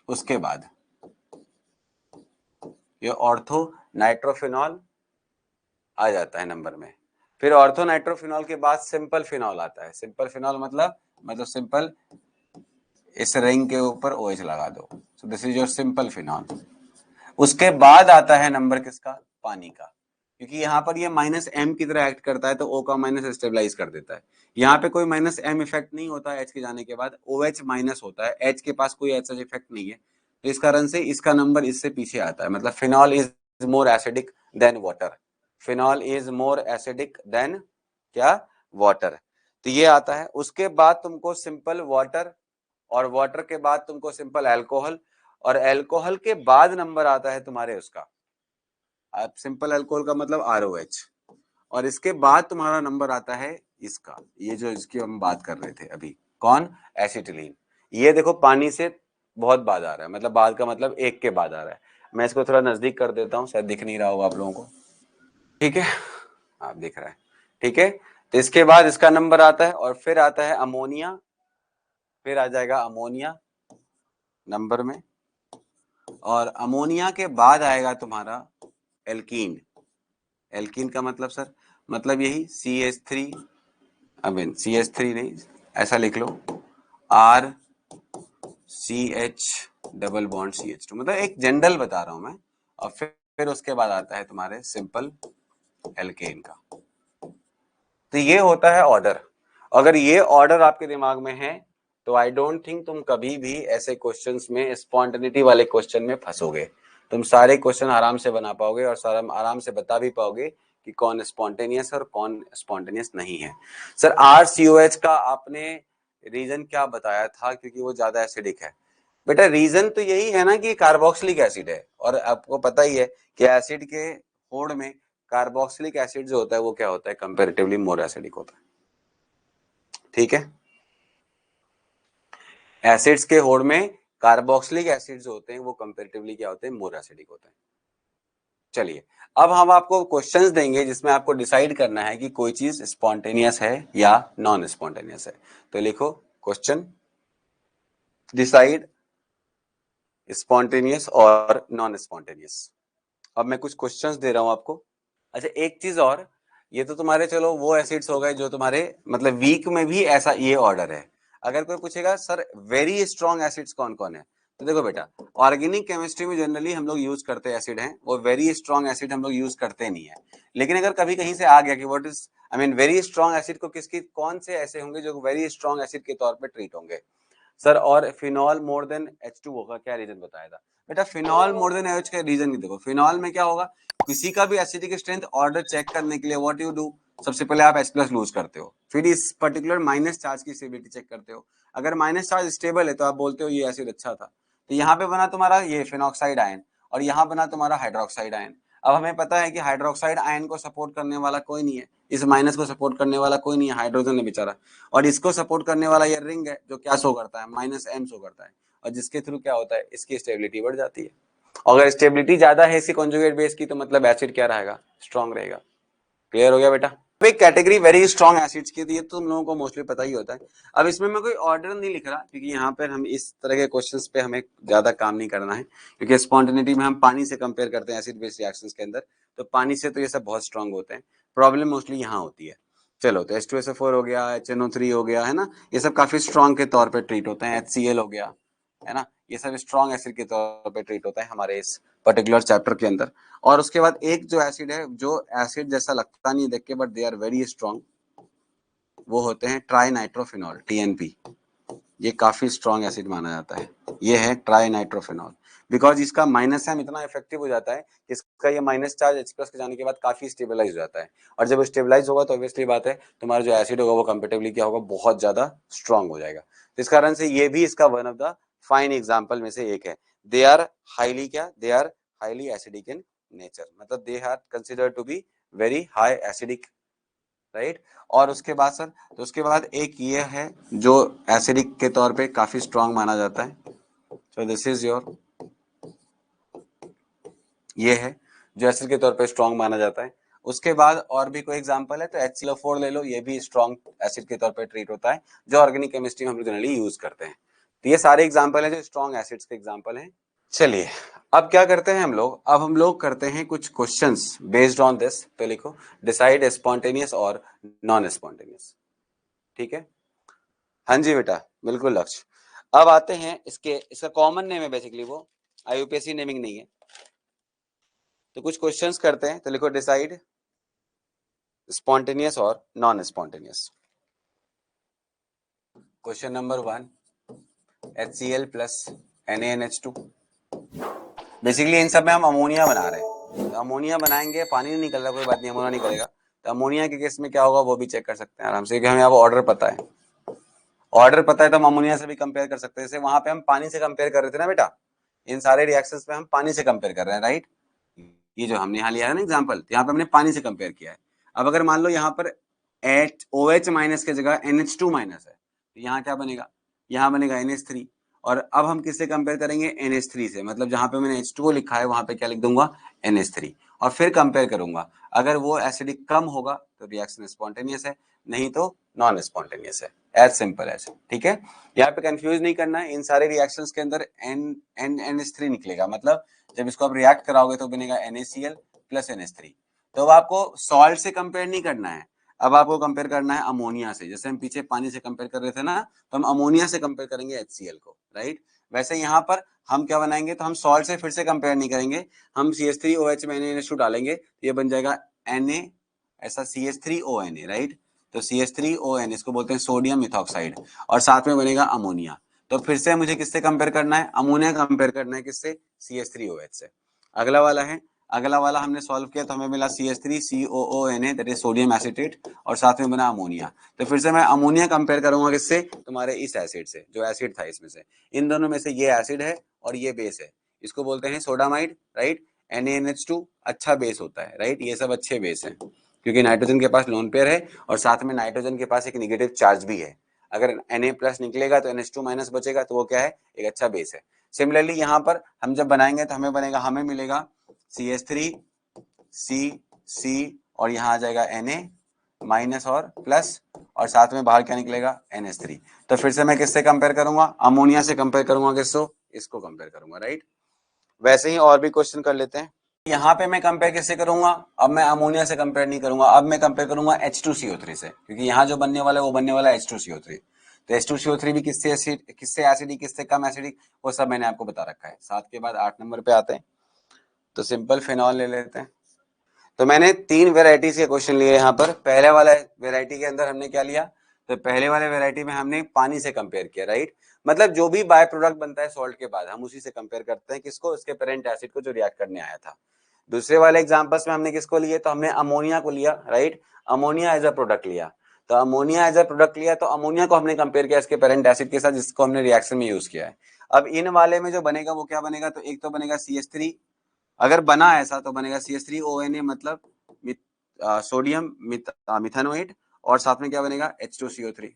उसके बाद ये ऑर्थोनाइट्रोफिनॉल आ जाता है नंबर में। फिर ऑर्थोनाइट्रोफिनॉल के बाद सिंपल फिनॉल आता है। सिंपल फिनॉल मतलब सिंपल, इस रिंग के ऊपर OH लगा दो, so this is your simple phenol. उसके बाद आता है नंबर किसका? पानी का, क्योंकि यहाँ पर ये माइनस M की तरह एक्ट करता है, तो O का माइनस स्टेबलाइज कर देता है। यहाँ पे कोई माइनस M इफेक्ट नहीं होता है H के जाने के बाद, OH माइनस होता है, H के पास कोई ऐसा इफेक्ट नहीं है, तो इस कारण से इसका नंबर इससे पीछे आता है। मतलब phenol is more acidic then water. Phenol is more acidic then क्या? वाटर। तो ये आता है। उसके बाद तुमको सिंपल वाटर, और वाटर के बाद तुमको सिंपल अल्कोहल, और अल्कोहल के बाद नंबर आता है तुम्हारे उसका, अब सिंपल अल्कोहल का मतलब ROH, और इसके बाद तुम्हारा नंबर आता है इसका, ये जो इसकी हम बात कर रहे थे अभी, कौन? एसिटिलीन। ये देखो पानी से बहुत बाद आ रहा है, मतलब बाद का मतलब एक के बाद आ रहा है। मैं इसको थोड़ा नजदीक कर देता हूँ, शायद दिख नहीं रहा होगा आप लोगों को। ठीक है, आप दिख रहा है, ठीक है। तो इसके बाद इसका नंबर आता है, और फिर आता है अमोनिया, फिर आ जाएगा अमोनिया नंबर में, और अमोनिया के बाद आएगा तुम्हारा एल्कीन। एल्कीन का मतलब सर, मतलब यही CH3, अब CH3 नहीं, ऐसा लिख लो RCH डबल बॉन्ड CH2, मतलब एक जनरल बता रहा हूं मैं। और फिर उसके बाद आता है तुम्हारे सिंपल एल्केन का। तो ये होता है ऑर्डर। अगर ये ऑर्डर आपके दिमाग में है तो आई डोंट थिंक तुम कभी भी ऐसे क्वेश्चंस में, स्पॉन्टेनिटी वाले क्वेश्चन में फंसोगे। तुम सारे क्वेश्चन आराम से बना पाओगे, और सारा आराम से बता भी पाओगे कि कौन स्पॉन्टेनियस और कौन स्पॉन्टेनियस नहीं है। सर RCOH का आपने रीजन क्या बताया था? क्योंकि वो ज्यादा एसिडिक है। बेटा रीजन तो यही है ना कि कार्बोक्सिलिक एसिड है, और आपको पता ही है कि एसिड के होड़ में कार्बोक्सिलिक एसिड जो होता है वो क्या होता है? कंपैरेटिवली मोर एसिडिक होता है। ठीक है, एसिड्स के होड़ में कार्बोक्सिलिक एसिड जो होते हैं वो कंपैरेटिवली क्या होते हैं? मोर एसिडिक होते हैं। चलिए, अब हम आपको क्वेश्चंस देंगे जिसमें आपको डिसाइड करना है कि कोई चीज स्पॉन्टेनियस है या नॉन स्पॉन्टेनियस है। तो लिखो क्वेश्चन, डिसाइड स्पॉन्टेनियस और नॉन स्पॉन्टेनियस। अब मैं कुछ क्वेश्चंस दे रहा हूं आपको। अच्छा एक चीज और, ये तो तुम्हारे चलो वो एसिड्स हो गए जो तुम्हारे मतलब वीक में भी ऐसा ये ऑर्डर है। अगर कोई पूछेगा सर वेरी स्ट्रॉन्ग एसिड्स कौन कौन है, तो देखो बेटा, ऑर्गेनिक केमिस्ट्री में जनरली हम लोग यूज करते एसिड हैं, वो वेरी स्ट्रॉन्ग एसिड हम लोग यूज करते नहीं है। लेकिन अगर कभी कहीं से आ गया कि what is I mean very strong acid को किसकी कौन से ऐसे होंगे जो वेरी स्ट्रॉन्ग एसिड के तौर पे ट्रीट होंगे सर, और फिनॉल मोर देन H2O का क्या रीजन बताया था बेटा? फिनॉल मोर देन OH का रीजन नहीं, देखो फिनॉल में क्या होगा, किसी का भी एसिडिक स्ट्रेंथ ऑर्डर चेक करने के लिए व्हाट यू डू, सबसे पहले आप H+ लूज करते हो, फिर इस पर्टिकुलर माइनस चार्ज की स्टेबिलिटी चेक करते हो। अगर माइनस चार्ज स्टेबल है तो आप बोलते हो ये एसिड अच्छा था। तो यहाँ पे बना तुम्हारा ये फिनॉक्साइड आयन और यहाँ बना तुम्हारा हाइड्रोक्साइड आयन। अब हमें पता है कि हाइड्रोक्साइड आयन को सपोर्ट करने वाला कोई नहीं है, इस माइनस को सपोर्ट करने वाला कोई नहीं है, हाइड्रोजन है बेचारा, और इसको सपोर्ट करने वाला ये रिंग है जो क्या शो करता है, -M शो करता है, और जिसके थ्रू क्या होता है, इसकी स्टेबिलिटी बढ़ जाती है। और अगर स्टेबिलिटी ज्यादा है इसकी कॉन्जुगेट बेस की, तो मतलब एसिड क्या रहेगा, स्ट्रॉन्ग रहेगा। क्लियर हो गया बेटा? एक कैटेगरी वेरी स्ट्रॉन्ग एसिड्स की थी, ये तो तुम लोगों को मोस्टली पता ही होता है। अब इसमें मैं कोई ऑर्डर नहीं लिख रहा क्योंकि यहाँ पर हम इस तरह के क्वेश्चंस पे हमें ज्यादा काम नहीं करना है, क्योंकि स्पॉन्टेनिटी में हम पानी से कंपेयर करते हैं एसिड बेस रिएक्शंस के अंदर, तो पानी से तो ये सब बहुत स्ट्रॉन्ग होते हैं, प्रॉब्लम मोस्टली यहाँ होती है। चलो, तो H2SO4 हो गया, HNO3 हो गया, है ना, ये सब काफी स्ट्रॉन्ग के तौर पे ट्रीट होते हैं, HCl हो गया, है ना, ये सब स्ट्रॉन्ग एसिड के तौर पे ट्रीट होता है हमारे इस पर्टिकुलर चैप्टर के अंदर। और उसके बाद एक जो एसिड है, जो एसिड जैसा लगता नहीं देख के, but they are very strong, वो होते हैं ट्राई नाइट्रोफिनॉल, TNP। ये काफी स्ट्रॉन्ग एसिड माना जाता है, ये है ट्राई नाइट्रोफिनॉल, बिकॉज इसका -M इतना इफेक्टिव हो जाता है कि इसका ये माइनस चार्ज H+ के जाने के बाद काफी स्टेबलाइज हो जाता है, और जब स्टेबलाइज होगा तो ऑब्वियसली बात है तुम्हारा जो एसिड होगा वो कंपेरेटिवली क्या होगा, बहुत ज्यादा स्ट्रॉन्ग हो जाएगा। तो इस कारण से ये भी इसका one of the fine example में से एक है। दे आर हाईली क्या, they are highly acidic in nature, मतलब they are considered to be very high acidic, right. और उसके बाद सर, तो उसके बाद एक ये है जो एसिडिक के तौर पे काफी स्ट्रॉन्ग माना जाता है, सो दिस इज योर, ये है जो एसिड के तौर पे स्ट्रॉन्ग माना जाता है। उसके बाद और भी कोई एग्जांपल है तो HCl4 ले लो, ये भी स्ट्रॉन्ग एसिड के तौर पे ट्रीट होता है, जो ऑर्गेनिक केमिस्ट्री में हम जनरली यूज करते हैं। तो ये सारे एग्जांपल हैं जो स्ट्रॉन्ग एसिड्स के एग्जांपल हैं। चलिए, अब क्या करते हैं हम लोग, अब हम लोग करते हैं कुछ क्वेश्चंस बेस्ड ऑन दिस। तो लिखो, डिसाइड स्पॉन्टेनियस और नॉन स्पॉन्टेनियस, ठीक है। हाँ जी बेटा, बिल्कुल लक्ष्य। अब आते हैं इसका कॉमन नेम है बेसिकली, वो IUPAC नेमिंग नहीं है। तो कुछ क्वेश्चंस करते हैं, तो लिखो डिसाइड स्पॉन्टेनियस और non spontaneous. Question number 1, HCl प्लस NaNH2। बेसिकली इन सब में हम अमोनिया बना रहे हैं, तो अमोनिया बनाएंगे, पानी नहीं निकल रहा, कोई बात नहीं, अमोनिया निकलेगा। तो अमोनिया के केस में क्या होगा वो भी चेक कर सकते हैं आराम से, क्योंकि हमें यहाँ ऑर्डर पता है, ऑर्डर पता है तो हम अमोनिया से भी कंपेयर कर सकते हैं। जैसे वहां पे हम पानी से कंपेयर कर रहे थे ना बेटा, इन सारे रिएक्शंस पे हम पानी से कंपेयर कर रहे हैं, राइट। ये जो हमने यहाँ लिया है ना एग्जांपल, यहाँ पे हमने पानी से कंपेयर किया है। अब अगर मान लो यहाँ पर OH माइनस की जगह NH2 माइनस है, तो यहाँ क्या बनेगा, यहाँ बनेगा NH3। और अब हम किससे कंपेयर करेंगे, NH3 से, मतलब जहां पे मैंने H2O लिखा है वहां पे क्या लिख दूंगा, NH3, और फिर कंपेयर करूंगा। अगर वो एसिडिक कम होगा तो रिएक्शन स्पॉन्टेनियस है, नहीं तो नॉन स्पॉन्टेनियस है, एज सिंपल एज, ठीक है। यहाँ पे कंफ्यूज नहीं करना है, इन सारे रिएक्शंस के अंदर NH3 निकलेगा, मतलब जब इसको आप रिएक्ट कराओगे तो बनेगा NaCl प्लस NH3। तो अब आपको सॉल्ट से कंपेयर नहीं करना है, अब आपको कंपेयर करना है अमोनिया से। जैसे हम पीछे पानी से कंपेयर कर रहे थे ना, तो हम अमोनिया से कंपेयर करेंगे HCl को, राइट। वैसे यहाँ पर हम क्या बनाएंगे, तो हम सॉल्ट से फिर से कंपेयर नहीं करेंगे, हम CH3OH में NaNH2 डालेंगे, तो ये बन जाएगा Na, ऐसा CH3ONa, राइट। तो CH3ON इसको बोलते हैं सोडियम मिथॉक्साइड, और साथ में बनेगा अमोनिया। तो फिर से मुझे किससे कंपेयर करना है, अमोनिया कंपेयर करना है, किससे, CH3OH से। अगला वाला है, अगला वाला हमने सॉल्व किया तो हमें मिला CH3COONa, that is sodium acetate, और साथ में बना अमोनिया। तो फिर से मैं अमोनिया कंपेयर करूंगा किससे, तुम्हारे इस एसिड से, जो एसिड था इसमें से, इन दोनों में से ये एसिड है और ये बेस है, इसको बोलते हैं सोडामाइड, राइट। NaNH2 अच्छा बेस होता है, राइट, ये सब अच्छे बेस हैं, क्योंकि नाइट्रोजन के पास लोन पेयर है और साथ में नाइट्रोजन के पास एक निगेटिव चार्ज भी है। अगर Na+ निकलेगा तो NH2- बचेगा, तो वो क्या है, एक अच्छा बेस है। सिमिलरली यहाँ पर हम जब बनाएंगे तो हमें मिलेगा CH3 C और यहाँ आ जाएगा Na- और प्लस, और साथ में बाहर क्या निकलेगा, NH3। तो फिर से मैं किससे कंपेयर करूंगा, अमोनिया से कंपेयर करूंगा, किसको, इसको कंपेयर करूंगा, राइट। वैसे ही और भी क्वेश्चन कर लेते हैं। यहाँ पे मैं कंपेयर किससे करूंगा, अब मैं अमोनिया से कंपेयर नहीं करूंगा, अब मैं कंपेयर करूंगा H2CO3 से, क्योंकि यहाँ जो बनने वाला है वो बनने वाला है H2CO3। तो H2CO3 भी किससे एसिडिक किससे कम एसिडिक, वो सब मैंने आपको बता रखा है। 7 के बाद 8 नंबर पे आते हैं, तो सिंपल फिनॉल ले लेते हैं। तो मैंने 3 वेराइटीज के क्वेश्चन लिए यहाँ पर। पहले वाला वेराइटी के अंदर हमने क्या लिया, तो पहले वाले वेराइटी में हमने पानी से कंपेयर किया, राइट। मतलब जो भी बाय प्रोडक्ट बनता है सॉल्ट के बाद हम उसी से कंपेयर करते हैं, किसको, उसके पेरेंट एसिड को जो रिएक्ट करने आया था। दूसरे वाले एग्जांपल्स में हमने किसको लिए, तो हमने अमोनिया को लिया, right. Ammonia as a product लिया, तो अमोनिया एज अ प्रोडक्ट लिया, तो अमोनिया को हमने कंपेयर किया इसके पेरेंट एसिड के साथ, जिसको हमने रिएक्शन में यूज किया है। अब इन वाले में जो बनेगा वो क्या बनेगा, तो एक तो बनेगा CH3, अगर बना ऐसा तो बनेगा CH3ONA, मतलब सोडियम मिथानोएट, और साथ में क्या बनेगा H2CO3,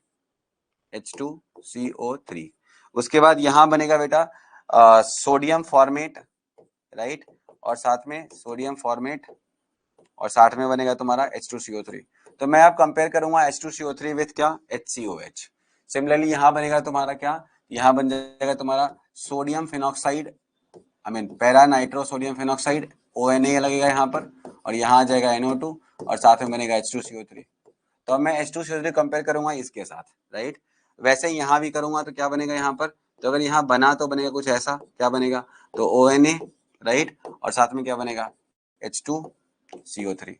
H2CO3। उसके बाद यहां बनेगा बेटा सोडियम फॉर्मेट, राइट, और साथ में सोडियम फॉर्मेट, और साथ में बनेगा तुम्हारा H2CO3। तो मैं अब कंपेयर करूंगा H2CO3 विथ क्या, HCOH। सिमिलरली यहां बनेगा तुम्हारा क्या, यहां बन जाएगा तुम्हारा sodium phenoxide, I mean para nitro sodium phenoxide, ONA लगेगा यहाँ पर, और यहाँ आ जाएगा NO2, और साथ में बनेगा H2CO3। तो अब मैं H2CO3 कंपेयर करूंगा इसके साथ, राइट। वैसे ही यहाँ भी करूंगा तो क्या बनेगा यहाँ पर, तो अगर यहाँ बना तो बनेगा कुछ ऐसा, क्या बनेगा, तो ONA, राइट, और साथ में क्या बनेगा H2CO3।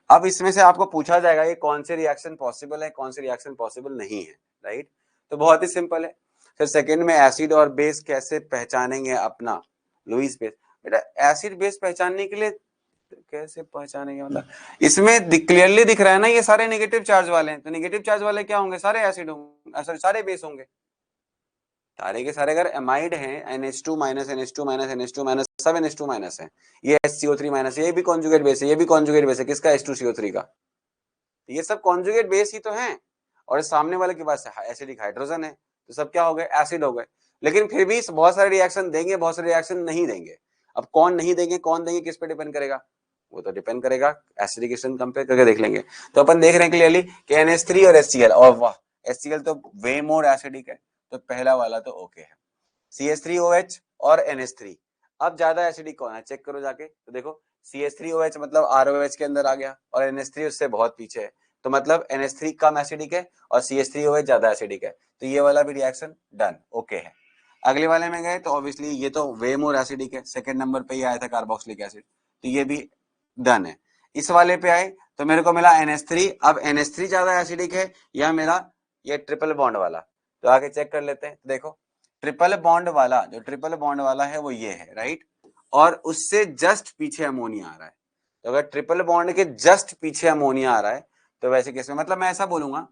अब इसमें से आपको पूछा जाएगा ये कौन से रिएक्शन पॉसिबल है, कौन से रिएक्शन पॉसिबल नहीं है, राइट। तो बहुत ही सिंपल है। फिर सेकंड में एसिड और बेस कैसे पहचानेंगे अपना, लुईस बेस। बेटा एसिड बेस पहचानने के लिए कैसे पहचानेंगे, मतलब इसमें क्लियरली दिख रहा है ना ये सारे नेगेटिव चार्ज वाले हैं, तो नेगेटिव चार्ज वाले क्या होंगे, सारे एसिड होंगे, सॉरी सारे बेस होंगे। सारे के सारे अगर एमाइड हैं, NH2 minus NH2 minus NH2 minus सब NH2 माइनस है, ये HCO3 माइनस, ये भी कॉन्जुगेट बेस है, ये भी कॉन्जुगेट बेस है, किसका, H2CO3 का। ये सब कॉन्जुगेट बेस ही तो हैं, और सामने वाले के पास एसिडिक हाइड्रोजन है, तो सब क्या हो गए, एसिड हो गए। लेकिन फिर भी बहुत सारे रिएक्शन देंगे, बहुत सारे रिएक्शन नहीं देंगे। अब कौन नहीं देंगे, कौन देंगे, किस पे डिपेंड करेगा, वो तो डिपेंड करेगा, एसिडिकेशन कंपेयर करके देख लेंगे। तो अपन देख रहे हैं क्लियरली कि NH3 और HCl, और वाह HCl तो वे मोर एसिडिक है, तो पहला वाला तो ओके है। CH3OH और NH3, अब ज्यादा एसिडिक कौन है, चेक करो जाके, तो देखो CH3OH मतलब ROH के अंदर आ गया, और NH3 उससे बहुत पीछे है, तो मतलब NH3 कम एसिडिक है और CH3OH ज्यादा एसिडिक है, तो ये वाला भी रिएक्शन डन, ओके है। अगले वाले में गए तो ऑब्वियसली ये तो वे मोर एसिडिक है, सेकंड नंबर पे ही आया था कार्बोक्सिलिक एसिड, तो ये भी डन है। इस वाले पे आए तो मेरे को मिला NH3, अब NH3 ज्यादा एसिडिक है या मेरा ये ट्रिपल बॉन्ड वाला, तो आगे चेक कर लेते हैं। देखो ट्रिपल बॉन्ड वाला, जो ट्रिपल बॉन्ड वाला है वो ये है, राइट, और उससे जस्ट पीछे अमोनिया आ रहा है। तो अगर ट्रिपल बॉन्ड के जस्ट पीछे अमोनिया आ रहा है तो वैसे केस में मतलब मैं ऐसा बोलूंगा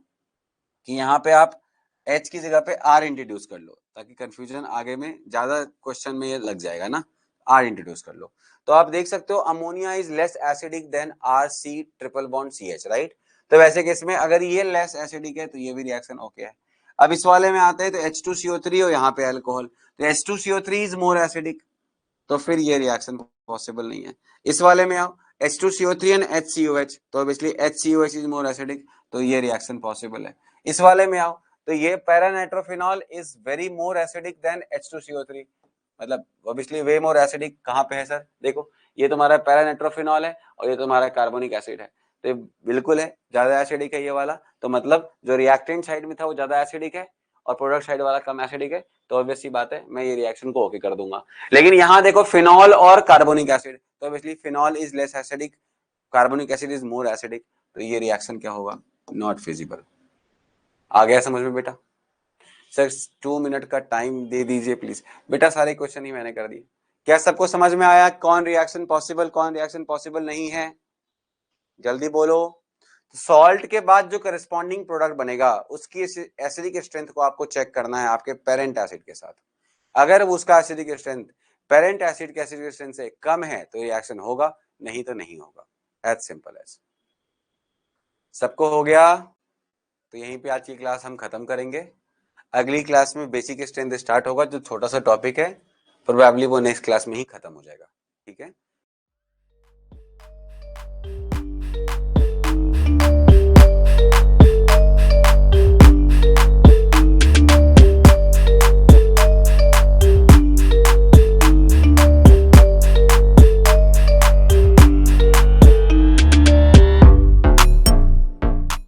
कि यहाँ पे आप H की जगह पे R इंट्रोड्यूस कर लो, ताकि कंफ्यूजन आगे में ज्यादा क्वेश्चन में ये लग जाएगा ना, R इंट्रोड्यूस कर लो। तो आप देख सकते हो ammonia is less acidic then RC triple bond CH, right. तो वैसे केस में अगर ये लेस एसिडिक है तो ये भी रिएक्शन ओके है। अब इस वाले में आते हैं तो H2CO3 और यहाँ पे अल्कोहल, तो H2CO3 इज मोर एसिडिक, तो फिर ये रिएक्शन पॉसिबल नहीं है। इस वाले में आओ H2CO3 एंड HCOH, तो obviously HCOH is more acidic, तो ये रिएक्शन पॉसिबल है। इस वाले में आओ तो ये paranitrophenol is very more acidic then H2CO3, मतलब ऑब्वियसली वे मोर एसिडिक कहाँ पे है सर, देखो ये तुम्हारा पैरानाइट्रोफिनॉल है और ये तुम्हारा कार्बोनिक एसिड है, तो बिल्कुल है ज्यादा एसिडिक है ये वाला, तो मतलब जो रिएक्टेंट साइड में था वो ज्यादा एसिडिक है और प्रोडक्ट साइड वाला कम एसिडिक है, तो ऑब्वियस सी बात है मैं ये रिएक्शन को ओके कर दूंगा। लेकिन यहाँ देखो फिनॉल और कार्बोनिक एसिड, तो obviously phenol is less acidic, carbonic acid is more acidic, तो ये रिएक्शन क्या होगा, नॉट फिजिबल। आ गया समझ में बेटा? सर 2 मिनट का टाइम दे दीजिए प्लीज। बेटा सारे क्वेश्चन ही मैंने कर दिए, क्या सबको समझ में आया कौन रिएक्शन पॉसिबल कौन रिएक्शन पॉसिबल नहीं है, जल्दी बोलो। सॉल्ट के बाद जो करस्पॉन्डिंग प्रोडक्ट बनेगा उसकी एसिडिक स्ट्रेंथ को आपको चेक करना है आपके पेरेंट एसिड के साथ। अगर उसका एसिडिक स्ट्रेंथ पेरेंट एसिड के एसिडिक स्ट्रेंथ से कम है तो रिएक्शन होगा, नहीं तो नहीं होगा, एज सिंपल एज। सबको हो गया? तो यहीं पे आज की क्लास हम खत्म करेंगे। अगली क्लास में बेसिक स्ट्रेंथ स्टार्ट होगा, जो छोटा सा टॉपिक है, प्रोबेबली वो नेक्स्ट क्लास में ही खत्म हो जाएगा, ठीक है।